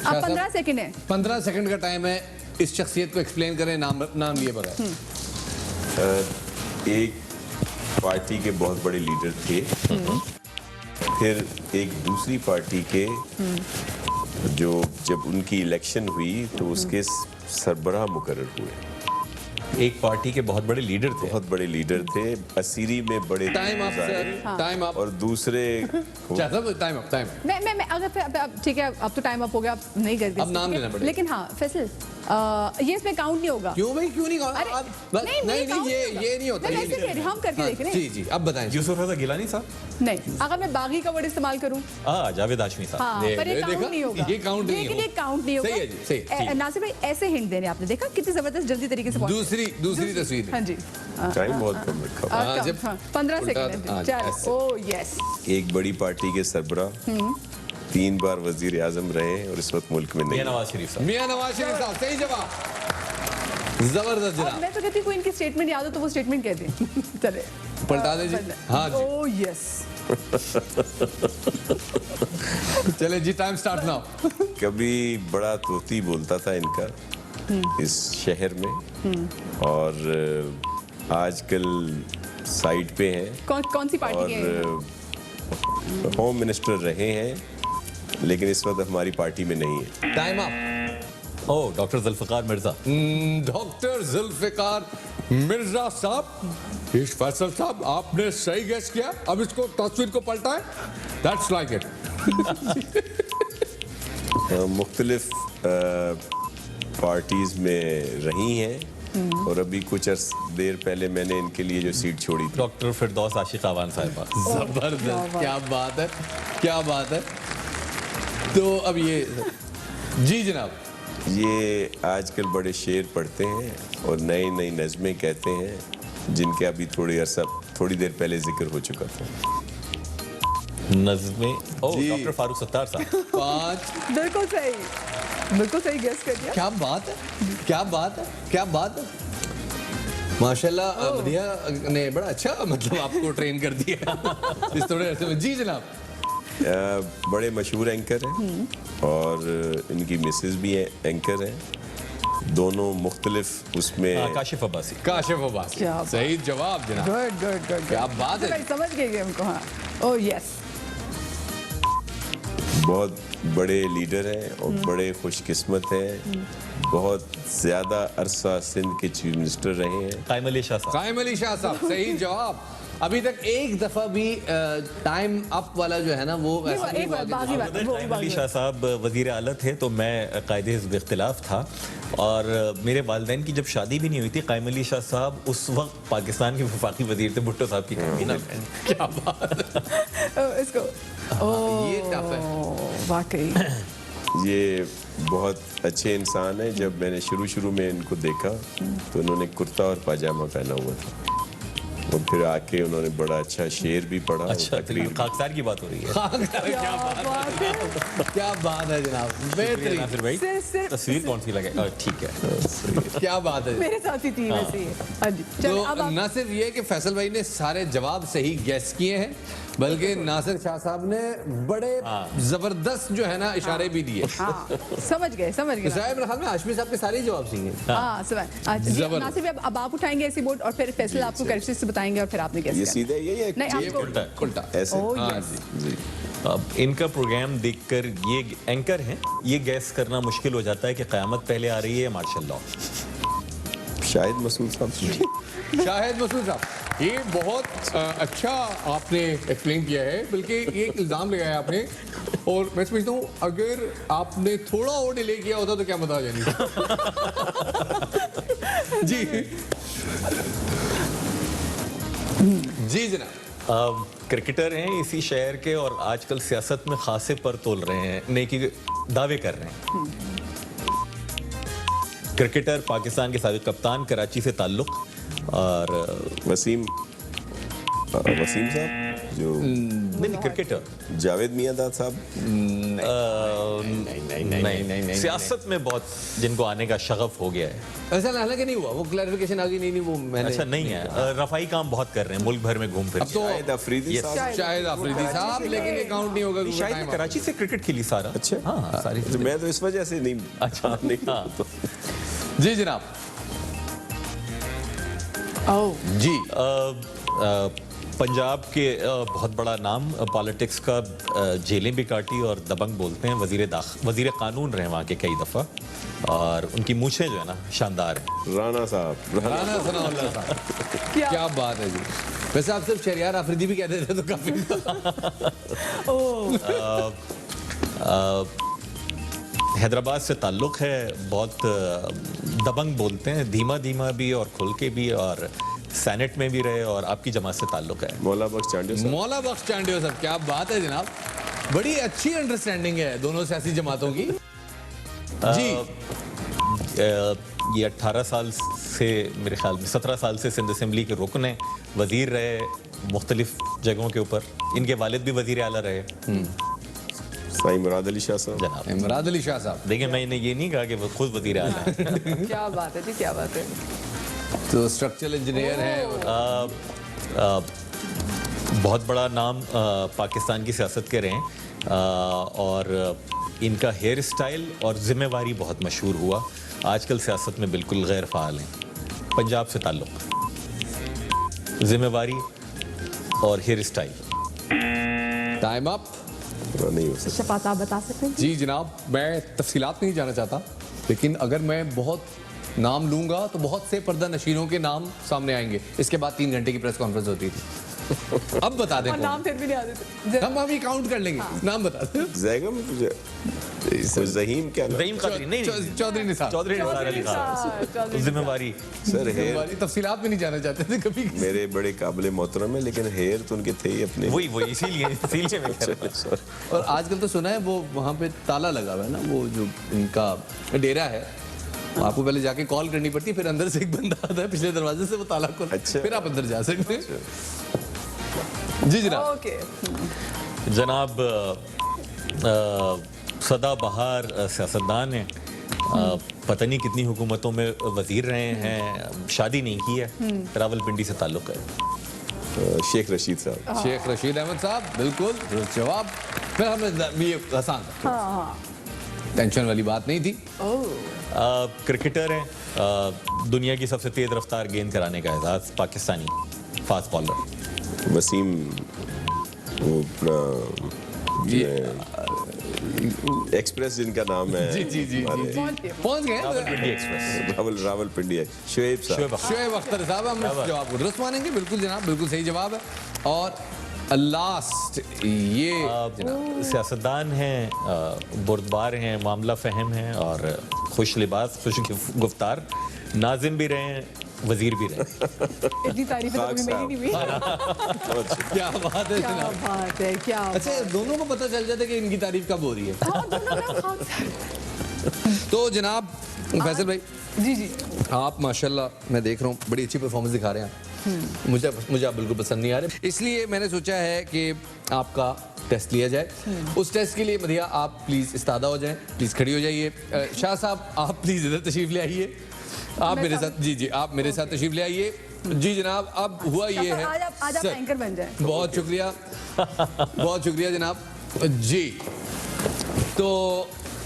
15 सेकंड है, 15 सेकंड का टाइम है। इस शख्सियत को एक्सप्लेन करें, नाम लिए बगैर। एक पार्टी के बहुत बड़े लीडर थे, फिर एक दूसरी पार्टी के जो जब उनकी इलेक्शन हुई तो उसके सरबराह मुकर्रर हुए। एक पार्टी के बहुत बड़े लीडर थे, असीरी में बड़े time up sir, time up. और दूसरे टाइम अप। मैं अगर ठीक है, अब तो टाइम अप हो गया, आप नहीं कर अब नाम लेना पड़ेगा। लेकिन हाँ फैसल, ये इसमें काउंट नहीं होगा। क्यों भाई, क्यों नहीं? नहीं, ये नहीं होता। हम करके देख रहे हैं। जी, अब बताएं। यूसुफ रज़ा गिलानी साहब? नहीं, अगर मैं बागी का वर्ड इस्तेमाल करूं, जावेद हाशमी साहब। हाँ, पर ये काउंट नहीं होगा। ये काउंट नहीं होगा। ये काउंट नहीं होगा। सही है जी, सही। नासिर भाई ऐसे हिंट देने, आपने देखा कितनी जबरदस्त जल्दी तरीके से दूसरी तस्वीर। हाँ जी, टाइम बहुत कम रखा। 15 सेकंड है। चलो, ओह यस। एक बड़ी पार्टी के सरबराह 3 बार वजीर आजम रहे और इस वक्त मुल्क में नहीं। मियां नवाज शरीफ साहब, सही जवाब, जबरदस्त जनाब। मैं तो कहती कोई इनकी स्टेटमेंट याद हो तो वो स्टेटमेंट कह दें। चले पलटा दे जी। हाँ जी, ओह यस। चले जी, टाइम स्टार्ट नाउ। कभी बड़ा तोती बोलता था इनका इस शहर में, और आजकल साइड पे हैं। कौन सी पार्टी के हैं? और होम मिनिस्टर रहे हैं, लेकिन इस वक्त हमारी पार्टी में नहीं है। Time up. Oh, doctor Zulfiqar Mirza. Doctor Zulfiqar Mirza साहब, इस फैसल साहब, आपने सही गेस किया। अब इसको तस्वीर को पलटाएं। That's like it. मुख्तलिफ पार्टीज में रही हैं और अभी कुछ देर पहले मैंने इनके लिए जो सीट छोड़ी थी। डॉक्टर फिरदौस आशिक आवान साहिबा। जबरदस्त, क्या बात है, क्या बात है। तो अब ये, जी जनाब, ये आजकल बड़े शेर पढ़ते हैं और नई नई नज़में कहते हैं जिनके अभी थोड़ी देर पहले जिक्र हो चुका था। नज़्में, ओह, जी। डॉक्टर फारूक सत्तार साहब। 5। बिल्कुल सही गेस कर दिया। क्या बात है, क्या बात है, क्या बात है। माशाल्लाह, बढ़िया ने बड़ा अच्छा मतलब आपको ट्रेन कर दिया इस थोड़े अरसे में। जी जनाब। बड़े मशहूर एंकर हैं और इनकी मिसेस भी एंकर हैं। दोनों मुख्तलिफ उसमें काशिफ अब्बासी। काशिफ अब्बासी, क्या बात। सही जवाब जनाब। Good good good. क्या बात है। समझ गए गेम को। हाँ, ओह यस। बहुत बड़े लीडर हैं और बड़े खुशकिस्मत हैं। बहुत ज़्यादा अरसा सिंध के चीफ मिनिस्टर रहे हैं। कायम अली शाह साहब। कायम अली शाह साहब, सही जवाब। अभी तक एक दफा भी टाइम अप वाला जो है ना वो ऐसा नहीं एक हुआ बार कि- बाजी बात, वो कायम अली बाजी शाह साहब वजीर आला थे तो मैं कायदे हिज़्ब इख्तिलाफ था और मेरे वालिदैन की जब शादी भी नहीं हुई थी, कायम अली शाह साहब उस वक्त पाकिस्तान के वफाकी वजीर थे भुट्टो साहब की कमीना। क्या बात है। इसको ये टफ है। वाकई ये बहुत अच्छे इंसान हैं। जब मैंने शुरू में इनको देखा तो उन्होंने कुर्ता और पाजामा पहना हुआ था और फिर आके उन्होंने बड़ा अच्छा शेर भी पढ़ा। अच्छा, तकरीर खाकसार की बात हो रही है। क्या बात है जनाब, बेहतरीन। नासिर भाई, सिर्फ- तस्वीर कौन सी लगे? ठीक है। क्या बात है। मेरे साथ ही थी वैसे ही। हाँ जी, चलो अब तो आप न सिर्फ ये कि फैसल भाई ने सारे जवाब सही गैस किए हैं, बल्कि नासिर शाह साहब ने बड़े जबरदस्त जो है ना इशारे भी दिए। हाँ, समझ गए तो शायद मेरे ख्याल में हाशमी साहब के सारे ही जवाब सही हैं। हाँ समझ। अच्छा जी, जबरदस्त। नासिर भाई, अब आप उठाएंगे ऐसी बोर्ड और फिर फैसला आपको कैरेक्टरिस्टिक्स बताएंगे और फिर आपने ये कैसे सीधा यही है। नहीं आपको उल्टा। उल्टा ऐसे ओह हाँ यस। जी। अब इनका प्रोग्राम देखकर ये एंकर हैं, ये गैस करना मुश्किल हो जाता है कि क़यामत पहले आ रही है या मार्शल लॉ। शाहिद मसूद साहब। शाहिद मसूद साहब, ये बहुत अच्छा आपने एक्सप्लेन किया है, बल्कि ये एक इल्ज़ाम लगाया आपने और मैं समझता हूँ अगर आपने थोड़ा और डिले किया होता तो क्या मजा आ जानी। जी जी जनाब। क्रिकेटर हैं इसी शहर के और आजकल सियासत में खासे पर तोल रहे हैं, नेकी के दावे कर रहे हैं। क्रिकेटर, पाकिस्तान के साबिक कप्तान, कराची से ताल्लुक और वसीम साहब जो नहीं क्रिकेटर जावेद मियांदाद साहब। नहीं, सियासत में बहुत जिनको आने का शगफ हो गया है। ऐसा हालांकि नहीं हुआ, वो क्लैरिफिकेशन आ गई नहीं वो मैंने अच्छा नहीं है, रफाई काम बहुत कर रहे हैं मुल्क भर में घूम फिर अब तो शाहिद अफरीदी साहब। शाहिद अफरीदी साहब, लेकिन ये काउंट नहीं होगा क्योंकि शायद time कराची से क्रिकेट खेली सारा। अच्छा। हाँ सारी तो मैं तो इस वजह से नहीं। अच्छा नहीं हाँ। आ- जी जनाब। ओह जी पंजाब के बहुत बड़ा नाम पॉलिटिक्स का, जेलें भी काटी और दबंग बोलते हैं, वजीर कानून रहे वहाँ के कई दफ़ा और उनकी मूछें जो है ना शानदार हैं। राणा साहब। राणा सनाउल्लाह साहब, क्या बात है जी। वैसे आप सिर्फ शहरियार अफरीदी भी कहते थे तो काफी। हैदराबाद से ताल्लुक़ है, बहुत दबंग बोलते हैं, धीमा धीमा भी और खुल के भी, और सेनेट में भी रहे और आपकी जमात से ताल्लुक़ है। मौला बख्श चांडियो साहब। मौला बख्श चांडियो साहब, क्या बात है जनाब, बड़ी अच्छी अंडरस्टैंडिंग है दोनों सियासी जमातों की। जी ये 18 साल से मेरे ख्याल में 17 साल से सिंध असेंबली के रुकन हैं, वजीर रहे मुख्तलिफ जगहों के ऊपर, इनके वालिद भी वजीर आला रहे। साईं मुराद अली शाह साहब। जनाब इमराद अली शाह साहब, देखिए मैंने ये नहीं कहा कि वो खुद वजीर आला है। क्या बात है जी, क्या बात है। तो स्ट्रक्चरल इंजीनियर है। बहुत बड़ा नाम पाकिस्तान की सियासत के रहे हैं और इनका हेयर स्टाइल और जिम्मेवारी बहुत मशहूर हुआ। आजकल सियासत में बिल्कुल गैर फाल हैं। पंजाब से ताल्लुक़, जिम्मेवारी और हेयर स्टाइल। Time up. नहीं हो सकता। शफात आप बता सकते हैं? जी जनाब, मैं तफसीलात नहीं जाना चाहता, लेकिन अगर मैं बहुत नाम लूंगा तो बहुत से पर्दा नशीनों के नाम सामने आएंगे। इसके बाद 3 घंटे की प्रेस कॉन्फ्रेंस होती थी। अब बता दे और नाम फिर भी नहीं आते थे। हम अभी काउंट कर लेंगे। नाम बता दे। जाएगा मैं तुझे कोई ज़हीम क्या नाम? रहीम कादरी नहीं नहीं, चौधरी निसार। चौधरी निसार अली खान जिम्मेवारी। सर हेयर हमारी तफसीलात में नहीं जाना चाहते थे कभी। मेरे बड़े काबिल मोहतरम है, लेकिन हेयर तो उनके थे ही अपने। वही इसीलिए मैं कह रहा हूं। और आजकल तो सुना है वो वहाँ पे ताला लगा हुआ है ना, वो जो इनका डेरा है, आपको पहले जाके कॉल करनी पड़ती है, फिर अंदर से एक बंदा आता है पिछले दरवाजे से, वो ताला खोल, अच्छा। फिर आप अंदर जा सकते हैं। जी जनाब। ओके। जनाब सदाबहार सियासतदान है, पता नहीं कितनी हुकूमतों में वजीर रहे हैं, शादी नहीं की है, रावलपिंडी से ताल्लुक है। शेख रशीद साहब। शेख रशीद अहमद साहब, बिल्कुल दुरुस्त जवाब। फिर हमने ये आसान था, टेंशन वाली बात नहीं थी। क्रिकेटर हैं, दुनिया की सबसे तेज रफ्तार गेंद कराने का एजाज, पाकिस्तानी फास्ट बॉलर। वसीम, वो अपना एक्सप्रेस जिनका नाम है। जी जी जी जी जी पहुंच गए रावलपिंडी एक्सप्रेस। रावलपिंडी है। शुएब साहब। शुएब अख्तर साहब, हम इस जवाब को दुरुस्त मानेंगे। बिल्कुल जनाब, बिल्कुल सही जवाब है। और लास्ट ये जनाब सियासतदान हैं, बुर्दबार हैं, मामला फहम हैं और खुश लिबास, खुश गुफ्तार, नाजिम भी रहे हैं, वजीर भी रहे। इतनी तारीफ तो कभी मेरी नहीं हुई। क्या बात है क्या जनाब। बात है, क्या अच्छा, दोनों को पता चल जाता है कि इनकी तारीफ कब हो रही है। हाँ, दोनों का खास। तो जनाब फैसल भाई, जी जी। आप माशाल्लाह मैं देख रहा हूँ बड़ी अच्छी परफॉर्मेंस दिखा रहे हैं। मुझे आप बिल्कुल पसंद नहीं आ रहे, इसलिए मैंने सोचा है कि आपका टेस्ट लिया जाए। उस टेस्ट के लिए मदिया आप प्लीज इस्तादा हो जाएं, प्लीज खड़ी हो जाइए। शाह साहब आप प्लीज इधर तशरीफ ले आइए। आप मेरे साथ, जी जी आप मेरे साथ तशरीफ ले आइए। जी जनाब, अब हुआ ये है, आज आप सर, एंकर बन जाएं। बहुत शुक्रिया, बहुत शुक्रिया जनाब जी। तो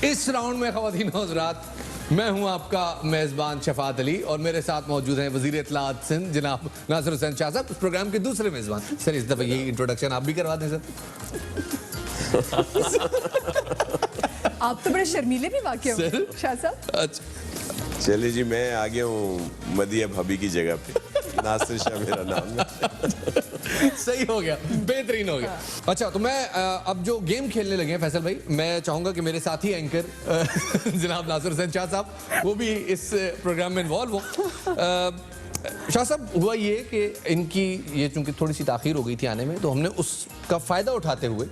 इस राउंड में ख़वातीन और हज़रात, मैं हूं आपका मेज़बान शफात अली और मेरे साथ मौजूद हैं वज़ीर इत्तलात सिंध जनाब नासिर हुसैन शाह साहब, इस प्रोग्राम के दूसरे मेज़बान। सर इस दफ़ा यही इंट्रोडक्शन आप भी करवा दें सर। आप तो बड़े शर्मीले भी वाक़ई सर। हो शाह साहब। अच्छा चलिए जी, मैं आ गया हूँ मदिया भाभी की जगह पे। नासिर शाह मेरा नाम है। सही हो गया, बेहतरीन हो गया। अच्छा तो मैं अब जो गेम खेलने लगे हैं फैसल भाई, मैं चाहूंगा कि मेरे साथी एंकर जनाब नासिर हुसैन शाह साहब वो भी इस प्रोग्राम में इन्वॉल्व हो। शाह साहब, हुआ ये कि इनकी ये चूंकि थोड़ी सी ताख़ीर हो गई थी आने में, तो हमने उसका फ़ायदा उठाते हुए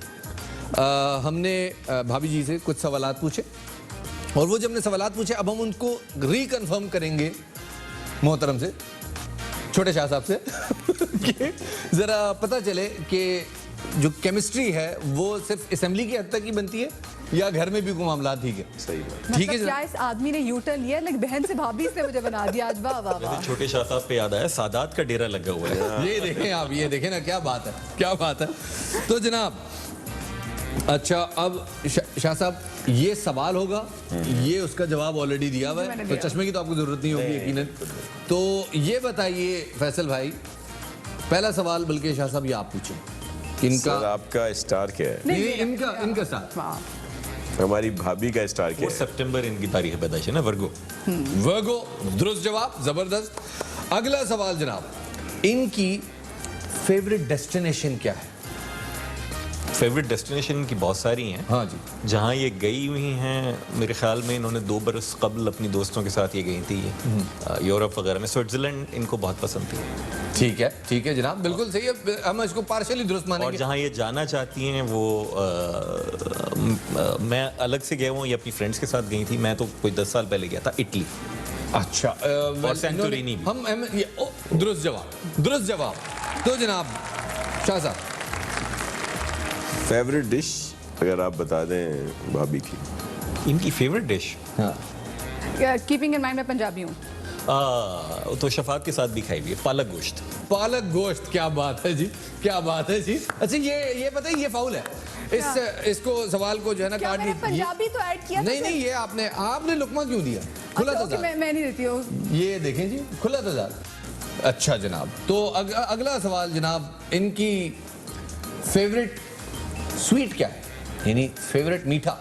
हमने भाभी जी से कुछ सवालात पूछे, और वो जब हमने सवालात पूछे अब हम उनको रिकन्फर्म करेंगे मोहतरम से, छोटे शाह साहब से कि ज़रा पता चले कि जो केमिस्ट्री है वो सिर्फ असेंबली की हद तक ही बनती है या घर में भी कोई मामला ठीक है। सही बात। ठीक है मतलब क्या इस आदमी ने यू टर्न लिया, लेकिन बहन से भाभी से मुझे बना दिया आज। वाह वाह वाह। छोटे शाह साहब पे याद आया, सादात का डेरा लगा हुआ है। ये देखें आप, ये देखें ना, क्या बात है, क्या बात है। तो जनाब अच्छा, अब शाह साहब ये सवाल होगा, ये उसका जवाब ऑलरेडी दिया हुआ है, तो चश्मे की तो आपको जरूरत नहीं होगी यकीनन। तो ये बताइए फैसल भाई, पहला सवाल बल्कि शाह साहब ये आप पूछें, इनका सर आपका स्टार क्या है? ये इनका साथ हमारी भाभी का स्टार क्या 4 है? सितंबर इनकी तारीख पैदाइश है ना, वर्गो। वर्गो, दुरुस्त जवाब, जबरदस्त। अगला सवाल जनाब, इनकी फेवरेट डेस्टिनेशन क्या है? फेवरेट डेस्टिनेशन की बहुत सारी हैं। हाँ जी। जहाँ ये गई हुई हैं, मेरे ख्याल में इन्होंने 2 बरस कबल अपनी दोस्तों के साथ ये गई थी यूरोप वगैरह में। स्विट्जरलैंड इनको बहुत पसंद थी। ठीक है जनाब, बिल्कुल सही है, हम इसको पार्शियली दुरुस्त और मानेंगे। जहाँ ये जाना चाहती हैं वो मैं अलग से गया हूँ, ये अपनी फ्रेंड्स के साथ गई थी। मैं तो कोई 10 साल पहले गया था, इटली। अच्छा, और सेंटोरिनी भी। हम ये दुरुस्त जवाब, दुरुस्त जवाब। तो जनाब शाह साहब, फेवरेट डिश अगर आप बता दें भाभी की। इनकी favourite dish keeping in mind मैं पंजाबी हूँ। तो शफात के साथ भी खाई हुई है, पालक गोश्त। पालक गोश्त, क्या बात है जी, क्या बात है जी। अच्छा ये पता है ये फाउल है, इसको सवाल को जो है ना क्या काट मैंने पंजाबी तो ऐड किया था नहीं सर? नहीं, ये आपने लुकमा क्यों दिया? खुला अच्छा, तो ओके, था। मैं नहीं देती हूँ। ये देखें जी, खुला तो था। अच्छा जनाब, तो अगला सवाल जनाब, इनकी फेवरेट स्वीट क्या है, यानी फेवरेट मीठा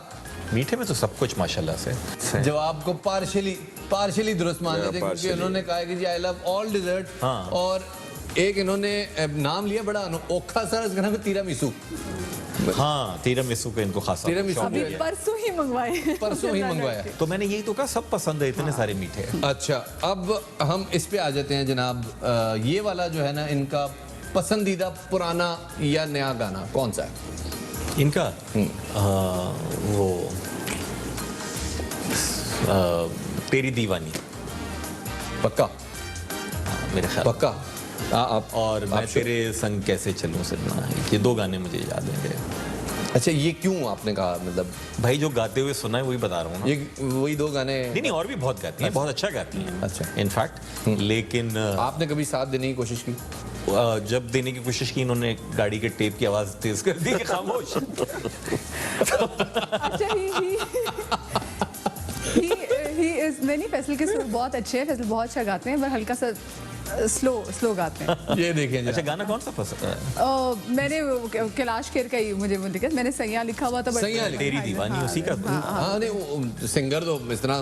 मीठे में तो सब कुछ माशाल्लाह से। जवाब को पार्शली दुरुस्त मान लेते हैं क्योंकि partially. उन्होंने कहा है कि जी आई लव ऑल डिजर्ट हाँ। और एक इन्होंने नाम लिया बड़ा ओखा सर, इसका नाम है तीरामिसू। हाँ, तीरामिसू का इनको खासा तीरामिसू शौक अभी है। परसों ही मंगवाए, परसों ही मंगवाया। तो मैंने यही तो कहा, सब पसंद है, इतने सारे मीठे हैं। अच्छा, अब हम इस पे आ जाते हैं जनाब। ये वाला जो है ना, इनका पसंदीदा पुराना या नया गाना कौन सा है? इनका वो तेरी दीवानी, पक्का मेरे ख्याल। पक्का। आप और मैं आप तेरे संग कैसे चलूं सजना, ये दो गाने मुझे याद हैं। अच्छा, ये क्यों आपने कहा? मतलब भाई जो गाते हुए सुना है वही बता रहा हूँ ना। ये वही दो गाने? नहीं, और भी बहुत गाती हैं, बहुत अच्छा गाती हैं। अच्छा। इनफैक्ट लेकिन आपने कभी साथ देने की कोशिश की? जब देने की कोशिश की, इन्होंने गाड़ी के टेप की आवाज तेज कर दी कि खामोश। अच्छा, ही इज नहीं, फैसल के सुर बहुत अच्छे हैं, फैसल बहुत अच्छा गाते हैं, पर हल्का सा स्लो गाते हैं। ये देखें अच्छा, गाना कौन सा पसंद है? मैंने कैलाश खेर का ही मुझे दिक्कत, मैंने सैया लिखा हुआ था, but- सैया लिखा। तेरी दीवानी उसी का। हाँ, नहीं वो सिंगर तो इस तरह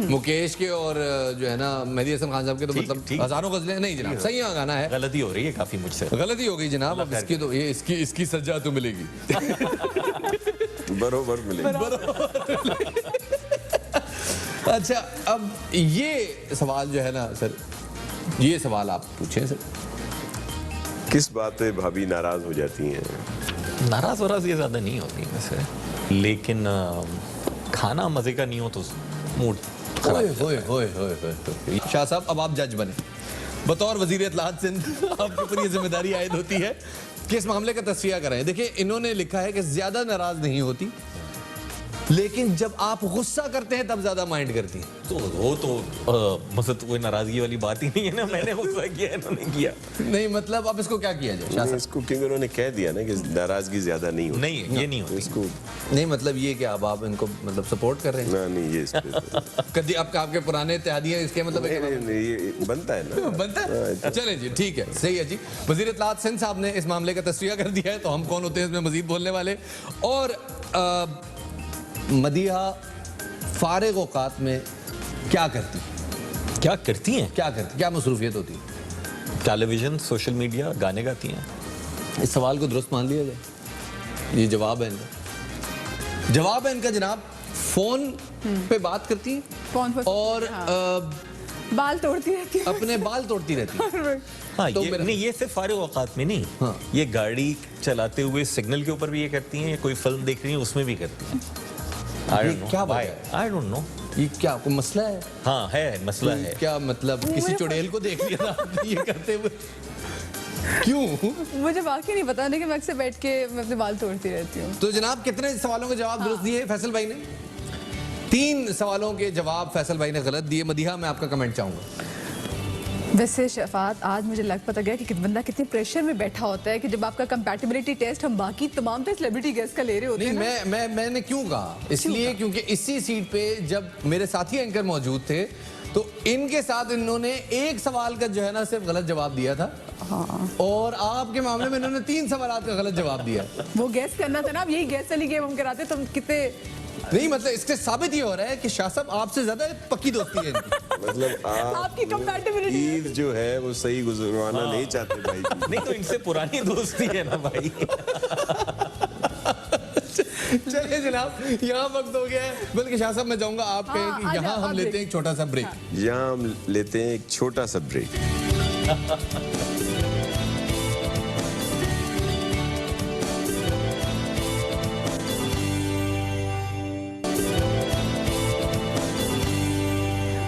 मुकेश के और जो है ना मेहदी हसन खान साहब के तो ठीक, मतलब ठीक। हजारों गजलें नहीं जनाब, सैया गाना है। गलती हो रही है काफी मुझसे। गलती हो गई जनाब, अब इसकी तो ये इसकी सजा तो मिलेगी। बरोबर मिलेगी। अच्छा, अब ये सवाल जो है ना सर, ये सवाल आप पूछें सर। किस बात पे भाभी नाराज हो जाती हैं? नाराज वराज ये ज्यादा नहीं होती वैसे, लेकिन खाना मजे का नहीं हो तो मूड खराब हो जाता है। शाह साहब, अब आप जज बने बतौर वजीर इत्तलात सिंध, आपके ऊपर ये जिम्मेदारी आयद होती है कि इस मामले का तस्फिया करें। देखिए, इन्होंने लिखा है कि ज्यादा नाराज नहीं होती, लेकिन जब आप गुस्सा करते हैं तब ज्यादा माइंड करती हैं। तो वो तो मतलब कोई नाराजगी वाली बात ही नहीं है ना, मैंने गुस्सा किया, इन्होंने किया नहीं, मतलब अब इसको क्या किया जाए शाह साहब? इसको क्योंकि उन्होंने कह दिया ना कि नाराजगी ज्यादा नहीं होती। नहीं, ये नहीं होती। इसको नहीं, मतलब ये कि अब आप इनको मतलब सपोर्ट कर रहे हैं? ना, नहीं, ये इस पे कभी आपके पुराने इत्तेहादियां इसके मतलब है कि- नहीं, ये बनता है ना। बनता है। चले जी, ठीक है, सही है जी। वजीर इत्तलात सिंध साहब ने इस मामले का तस्फिया कर दिया है, तो हम कौन होते हैं इसमें मजीद बोलने वाले। और मदीहा फारिग औकात में क्या करती क्या करती हैं? क्या मसरूफियत होती है? टेलीविजन, सोशल मीडिया, गाने गाती हैं। इस सवाल को दुरुस्त मान लिया जाए। ये जवाब है इनका। जवाब है इनका जनाब, फोन पे बात करती हैं फोन पर और बाल तोड़ती रहती है। अपने बाल तोड़ती रहती हैं। हाँ, तो ये मेरा- नहीं, ये सिर्फ फारिग औकात में नहीं, हाँ। ये गाड़ी चलाते हुए सिग्नल के ऊपर भी ये करती हैं, या कोई फिल्म देख रही है उसमें भी करती हैं। ये क्या बात है? I don't know. ये क्या कोई मसला है? हाँ, है मसला है। क्या मतलब किसी चुड़ैल को देख लिया था आपने ये करते हुए? क्यों? मुझे वाकई नहीं पता, लेकिन मैं अक्सर बैठ के मैं अपने बाल तोड़ती रहती हूँ। तो जनाब, कितने सवालों के जवाब दुरुस्त दिए फैसल भाई ने? 3 सवालों के जवाब फैसल भाई ने गलत दिए। मदीहा, मैं आपका कमेंट चाहूंगा। वैसे शफात, आज मुझे लग पता गया कि बंदा कितने प्रेशर में बैठा होता है कि जब आपका कंपैटिबिलिटी टेस्ट हम बाकी तमाम सेलिब्रिटी गेस्ट का ले रहे होते नहीं, हैं ना। मैंने क्यों कहा? इसलिए क्योंकि इसी सीट पे जब मेरे साथी एंकर मौजूद थे, तो इनके साथ इन्होंने एक सवाल का जो है ना सिर्फ गलत जवाब दिया था। हाँ। और आपके मामले में इन्होंने 3 सवाल का गलत जवाब दिया। वो गेस्ट करना था ना, अब यही गेस्ट वाली गेम हम कराते तो हम कितने। नहीं, मतलब इससे साबित ये हो रहा है कि शाह साहब आपसे ज्यादा पक्की दोस्ती है इनकी। मतलब आपकी compatibility है। ईद जो है वो सही गुजरवाना नहीं चाहते भाई की। नहीं तो इनसे पुरानी दोस्ती है ना भाई। चलिए जनाब, यहाँ वक्त हो गया है। बल्कि शाह साहब, मैं चाहूंगा आप कहें हाँ, कि आ यहाँ जाओ, हम आप लेते हैं एक छोटा सा ब्रेक। यहाँ हम लेते हैं एक छोटा सा break.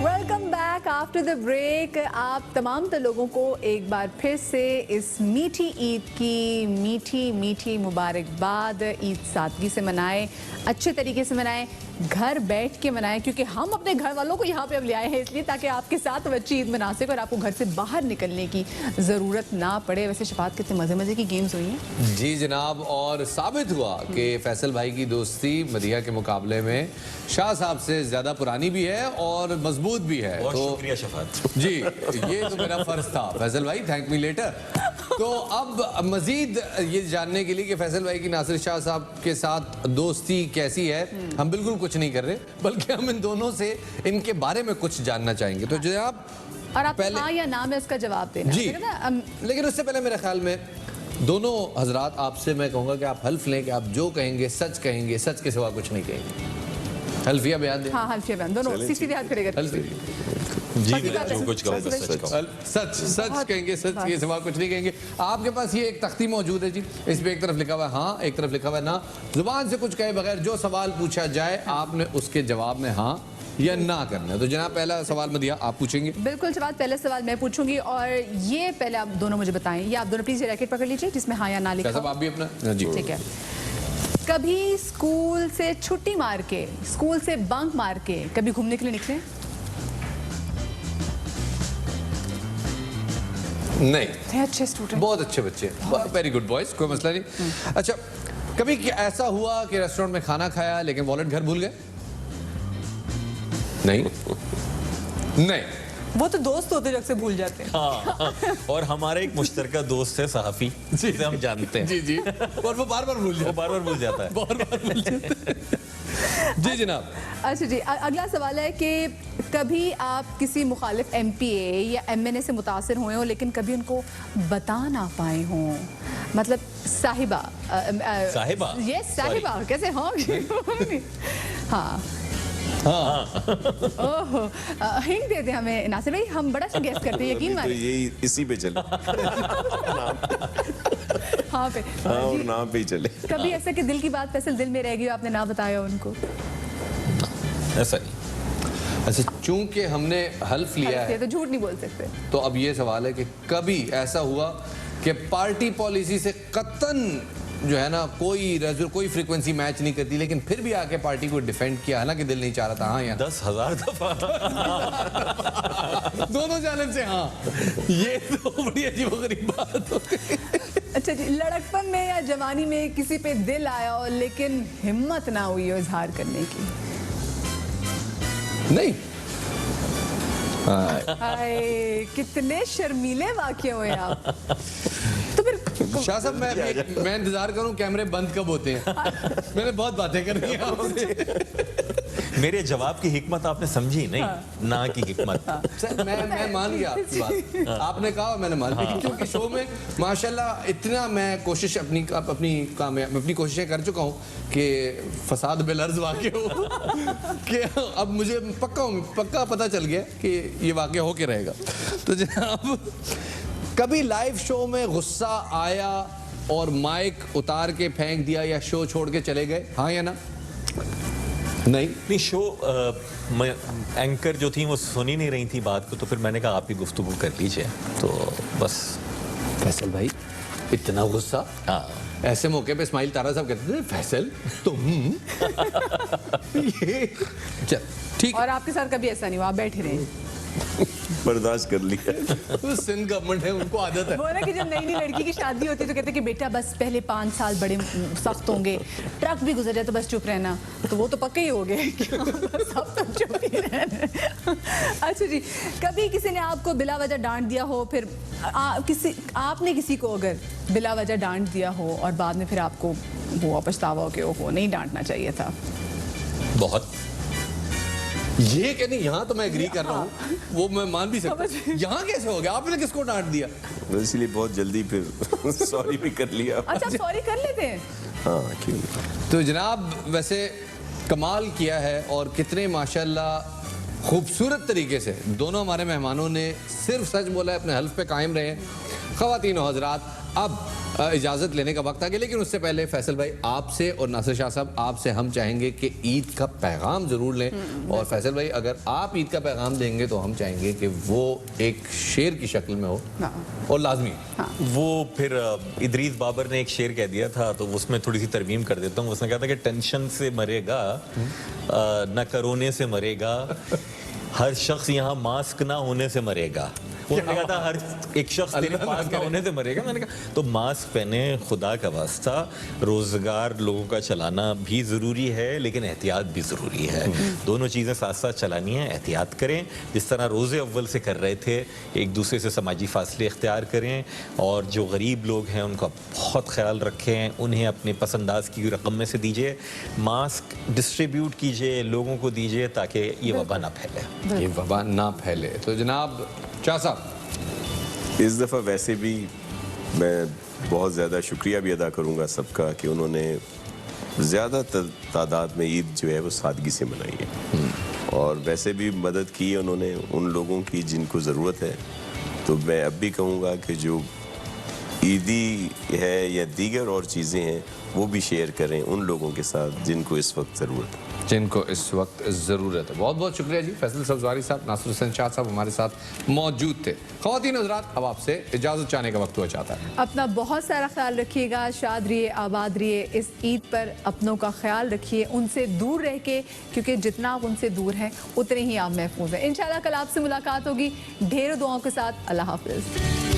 Welcome back after the break. आप तमाम लोगों को एक बार फिर से इस मीठी ईद की मीठी मीठी मुबारकबाद। ईद सादगी से मनाएं, अच्छे तरीके से मनाएं, घर बैठ के मनाएं, क्योंकि हम अपने घर वालों को यहाँ पे अब ले आए हैं इसलिए ताकि आपके साथ अच्छी ईद मना सके और आपको घर से बाहर निकलने की ज़रूरत ना पड़े। वैसे शफात, कितने मज़े मज़े की गेम्स हुई हैं। जी जनाब, और साबित हुआ कि फैसल भाई की दोस्ती मदीहा के मुकाबले में शाह साहब से ज्यादा पुरानी भी है और मजबूत भी है। बहुत तो शुक्रिया शफात। जी, ये तो मेरा फर्ज था। फैसल भाई, थैंक मी लेटर। तो अब मजीद ये जानने के लिए कि फैसल भाई की नासिर शाह साहब के साथ दोस्ती कैसी है, हम बिल्कुल कुछ नहीं कर रहे, बल्कि हम इन दोनों से इनके बारे में कुछ जानना चाहेंगे। तो जनाब और आप हाँ या ना में उसका जवाब देना जी, ठीक है ना? लेकिन उससे पहले मेरे ख्याल में दोनों हजरात आपसे मैं कहूँगा कि आप हल्फ लें कि आप जो कहेंगे सच के सिवा कुछ नहीं कहेंगे। हल्फिया बयान दें। हाँ हल्फिया बयान दोनों सीधे हाथ खड़े करके। जी मैं जो कुछ कहूँगा सच कहूँगा। सच कहेंगे, सच के सिवा कुछ नहीं कहेंगे। आपके पास ये एक तख्ती मौजूद है जी, इस पे एक तरफ लिखा हुआ है हाँ, एक तरफ लिखा हुआ है ना। जुबान से कुछ कहे बगैर जो सवाल पूछा जाए आपने उसके जवाब में हाँ या ना करना है। तो जनाब पहला सवाल मदिया आप पूछेंगे। बिल्कुल जवाब पहला सवाल मैं पूछूंगी और ये पहले आप दोनों मुझे बताएं। ये आप दोनों प्लीज ये रैकेट पकड़ लीजिए जिसमें हाँ या ना लिखा कैसा हो। आप भी अपना जी ठीक है। कभी स्कूल से छुट्टी मार के, स्कूल से बंक मार के कभी घूमने के लिए निकले? नहीं, थे अच्छे स्टूडेंट, बहुत अच्छे बच्चे, वेरी गुड बॉयज, कोई मसला नहीं। अच्छा, कभी ऐसा हुआ कि रेस्टोरेंट में खाना खाया लेकिन वॉलेट घर भूल गए? नहीं नहीं, वो तो दोस्त होते जो अक्सर भूल जाते हैं। हाँ, और हमारा एक मुश्तरका दोस्त है सहाफी जिसे हम जानते हैं। जी जी, और वो बार बार भूल वो जाता बार बार भूल जाता है। बार बार भूल जाता है। जी जनाब। अच्छा जी, अगला सवाल है कि कभी आप किसी मुखालिफ MPA या MNA से मुतासिर हुए हो लेकिन कभी उनको बता ना पाए हो? मतलब साहिबा साहिबा? ये साहिबा कैसे हो? हाँ ओहो, हिंट दे दे हमें नासिर भाई, हम बड़ा सा गेस करते हैं, यकीन तो मानिए। यही इसी पे चले। हाँ पे हाँ, और नाम पे ही चले। कभी ऐसा कि दिल की बात फैसल दिल में रह गई आपने ना बताया उनको? ऐसा नहीं। अच्छा, चूंकि हमने हल्फ लिया है तो झूठ नहीं बोल सकते। तो अब ये सवाल है कि कभी ऐसा हुआ कि पार्टी पॉलिसी से कतन जो है ना कोई फ्रीक्वेंसी मैच नहीं करती लेकिन फिर भी आके पार्टी को डिफेंड किया, हालांकि दिल नहीं चाह रहा था हाँ या 10,000 दफा। दोनों जानिब से हाँ, ये तो बड़ी अजीबोगरीब बात हो गई। अच्छा जी, लड़कपन में या जवानी में किसी पे दिल आया हो लेकिन हिम्मत ना हुई हो इजहार करने की? नहीं। हाय, कितने शर्मीले वाक़ये हुए आप। तो फिर शाह साहब मैं इंतजार करूं कैमरे बंद कब होते हैं। मैंने बहुत बातें करनी है आपसे। मेरे जवाब की हिकमत आपने समझी नहीं? ना की हिकमत। सर मैं मान गया आपकी बात, आपने कहा मैंने मान लिया, क्योंकि शो में माशाल्लाह इतना मैं कोशिश अपनी कोशिशें कर चुका हूँ कि फसाद बेलर्ज वाक़या हो कि अब मुझे पक्का पता चल गया कि ये वाक़या हो के रहेगा। तो जनाब, कभी लाइव शो में गुस्सा आया और माइक उतार के फेंक दिया या शो छोड़ के चले गए, हाँ या ना? नहीं शो एंकर जो थी वो सुन ही नहीं रही थी बात को, तो फिर मैंने कहा आप ही गुफ्तगू कर लीजिए, तो बस। फैसल भाई इतना गुस्सा? हाँ, ऐसे मौके पे इस्माइल तारा साहब कहते थे फैसल तुम ये चल ठीक। और आपके साथ कभी ऐसा नहीं हुआ, आप बैठे रहे? बर्दाश्त कर लिया। वो सिंध गवर्नमेंट है, उनको आदत है। वो ना कि जब नई लड़की की शादी होती है तो कहते हैं कि बेटा बस पहले 5 साल बड़े सख्त होंगे, ट्रक भी गुजर जाए तो बस चुप रहना। तो वो तो पक्का ही हो गया कि सब तो चुप ही रहना। अच्छा जी, कभी किसी ने आपको बिला वजह डांट दिया हो, फिर आपने किसी को अगर बिला वजह डांट दिया हो और बाद में फिर आपको वो पछतावा हो कि ओहो नहीं डांटना चाहिए था? बहुत। ये कहने यहाँ तो मैं एग्री कर रहा हूँ, वो मैं मान भी सकता हूँ। यहाँ कैसे हो गया, आपने किसको डांट दिया? इसलिए बहुत जल्दी फिर सॉरी भी कर लिया। अच्छा, सॉरी कर लेते हैं? हाँ, क्यों नहीं? तो जनाब वैसे कमाल किया है और कितने माशाल्लाह खूबसूरत तरीके से दोनों हमारे मेहमानों ने सिर्फ सच बोला है, अपने हल्फ पे कायम रहे। ख़वातीन और हज़रात, अब इजाज़त लेने का वक्त आ गया, लेकिन उससे पहले फैसल भाई आपसे और नासिर शाह साहब आपसे हम चाहेंगे कि ईद का पैगाम ज़रूर लें। और फैसल भाई अगर आप ईद का पैगाम देंगे तो हम चाहेंगे कि वो एक शेर की शक्ल में हो और लाजमी। वो फिर इदरीस बाबर ने एक शेर कह दिया था, तो उसमें थोड़ी सी तरमीम कर देता हूँ। उसने कहा था कि टेंशन से मरेगा न करोने से मरेगा, हर शख्स यहाँ मास्क ना होने से मरेगा। उन्होंने कहा था हर एक शख्स तेरे पास ना होने से मरेगा। मैंने कहा तो मास्क पहने, खुदा का वास्ता, रोजगार लोगों का चलाना भी ज़रूरी है लेकिन एहतियात भी ज़रूरी है। दोनों चीज़ें साथ साथ चलानी है। एहतियात करें जिस तरह रोज़े अव्वल से कर रहे थे, एक दूसरे से समाजी फासले इख्तियार करें, और जो गरीब लोग हैं उनका बहुत ख्याल रखें, उन्हें अपने पसंदाज की रकम में से दीजिए, मास्क डिस्ट्रीब्यूट कीजिए, लोगों को दीजिए ताकि ये वबा ना फैले। ये वबा ना फैले। तो जनाब शाह साहब, इस दफ़ा वैसे भी मैं बहुत ज़्यादा शुक्रिया भी अदा करूँगा सबका कि उन्होंने ज़्यादा तादाद में ईद जो है वो सादगी से मनाई है, और वैसे भी मदद की है उन्होंने उन लोगों की जिनको ज़रूरत है। तो मैं अब भी कहूँगा कि जो ईदी है या दीगर और चीज़ें हैं वो भी शेयर करें उन लोगों के साथ जिनको इस वक्त ज़रूरत है, जिनको इस वक्त ज़रूरत है। बहुत बहुत शुक्रिया जी। फैसल सब्ज़वारी साहब, नासिर हुसैन शाह साहब हमारे साथ मौजूद थे। ख़वातीन हज़रात, अब आपसे इजाज़त चाहने का वक्त हो जाता है। अपना बहुत सारा ख्याल रखिएगा, शाद रहिए, आबाद रहिए। इस ईद पर अपनों का ख्याल रखिए, उनसे दूर रह के, क्योंकि जितना आप उनसे दूर हैं उतने ही आप महफूज हैं। इंशाल्लाह कल आपसे मुलाकात होगी ढेरों दुआओं के साथ। अल्लाह हाफ़िज़।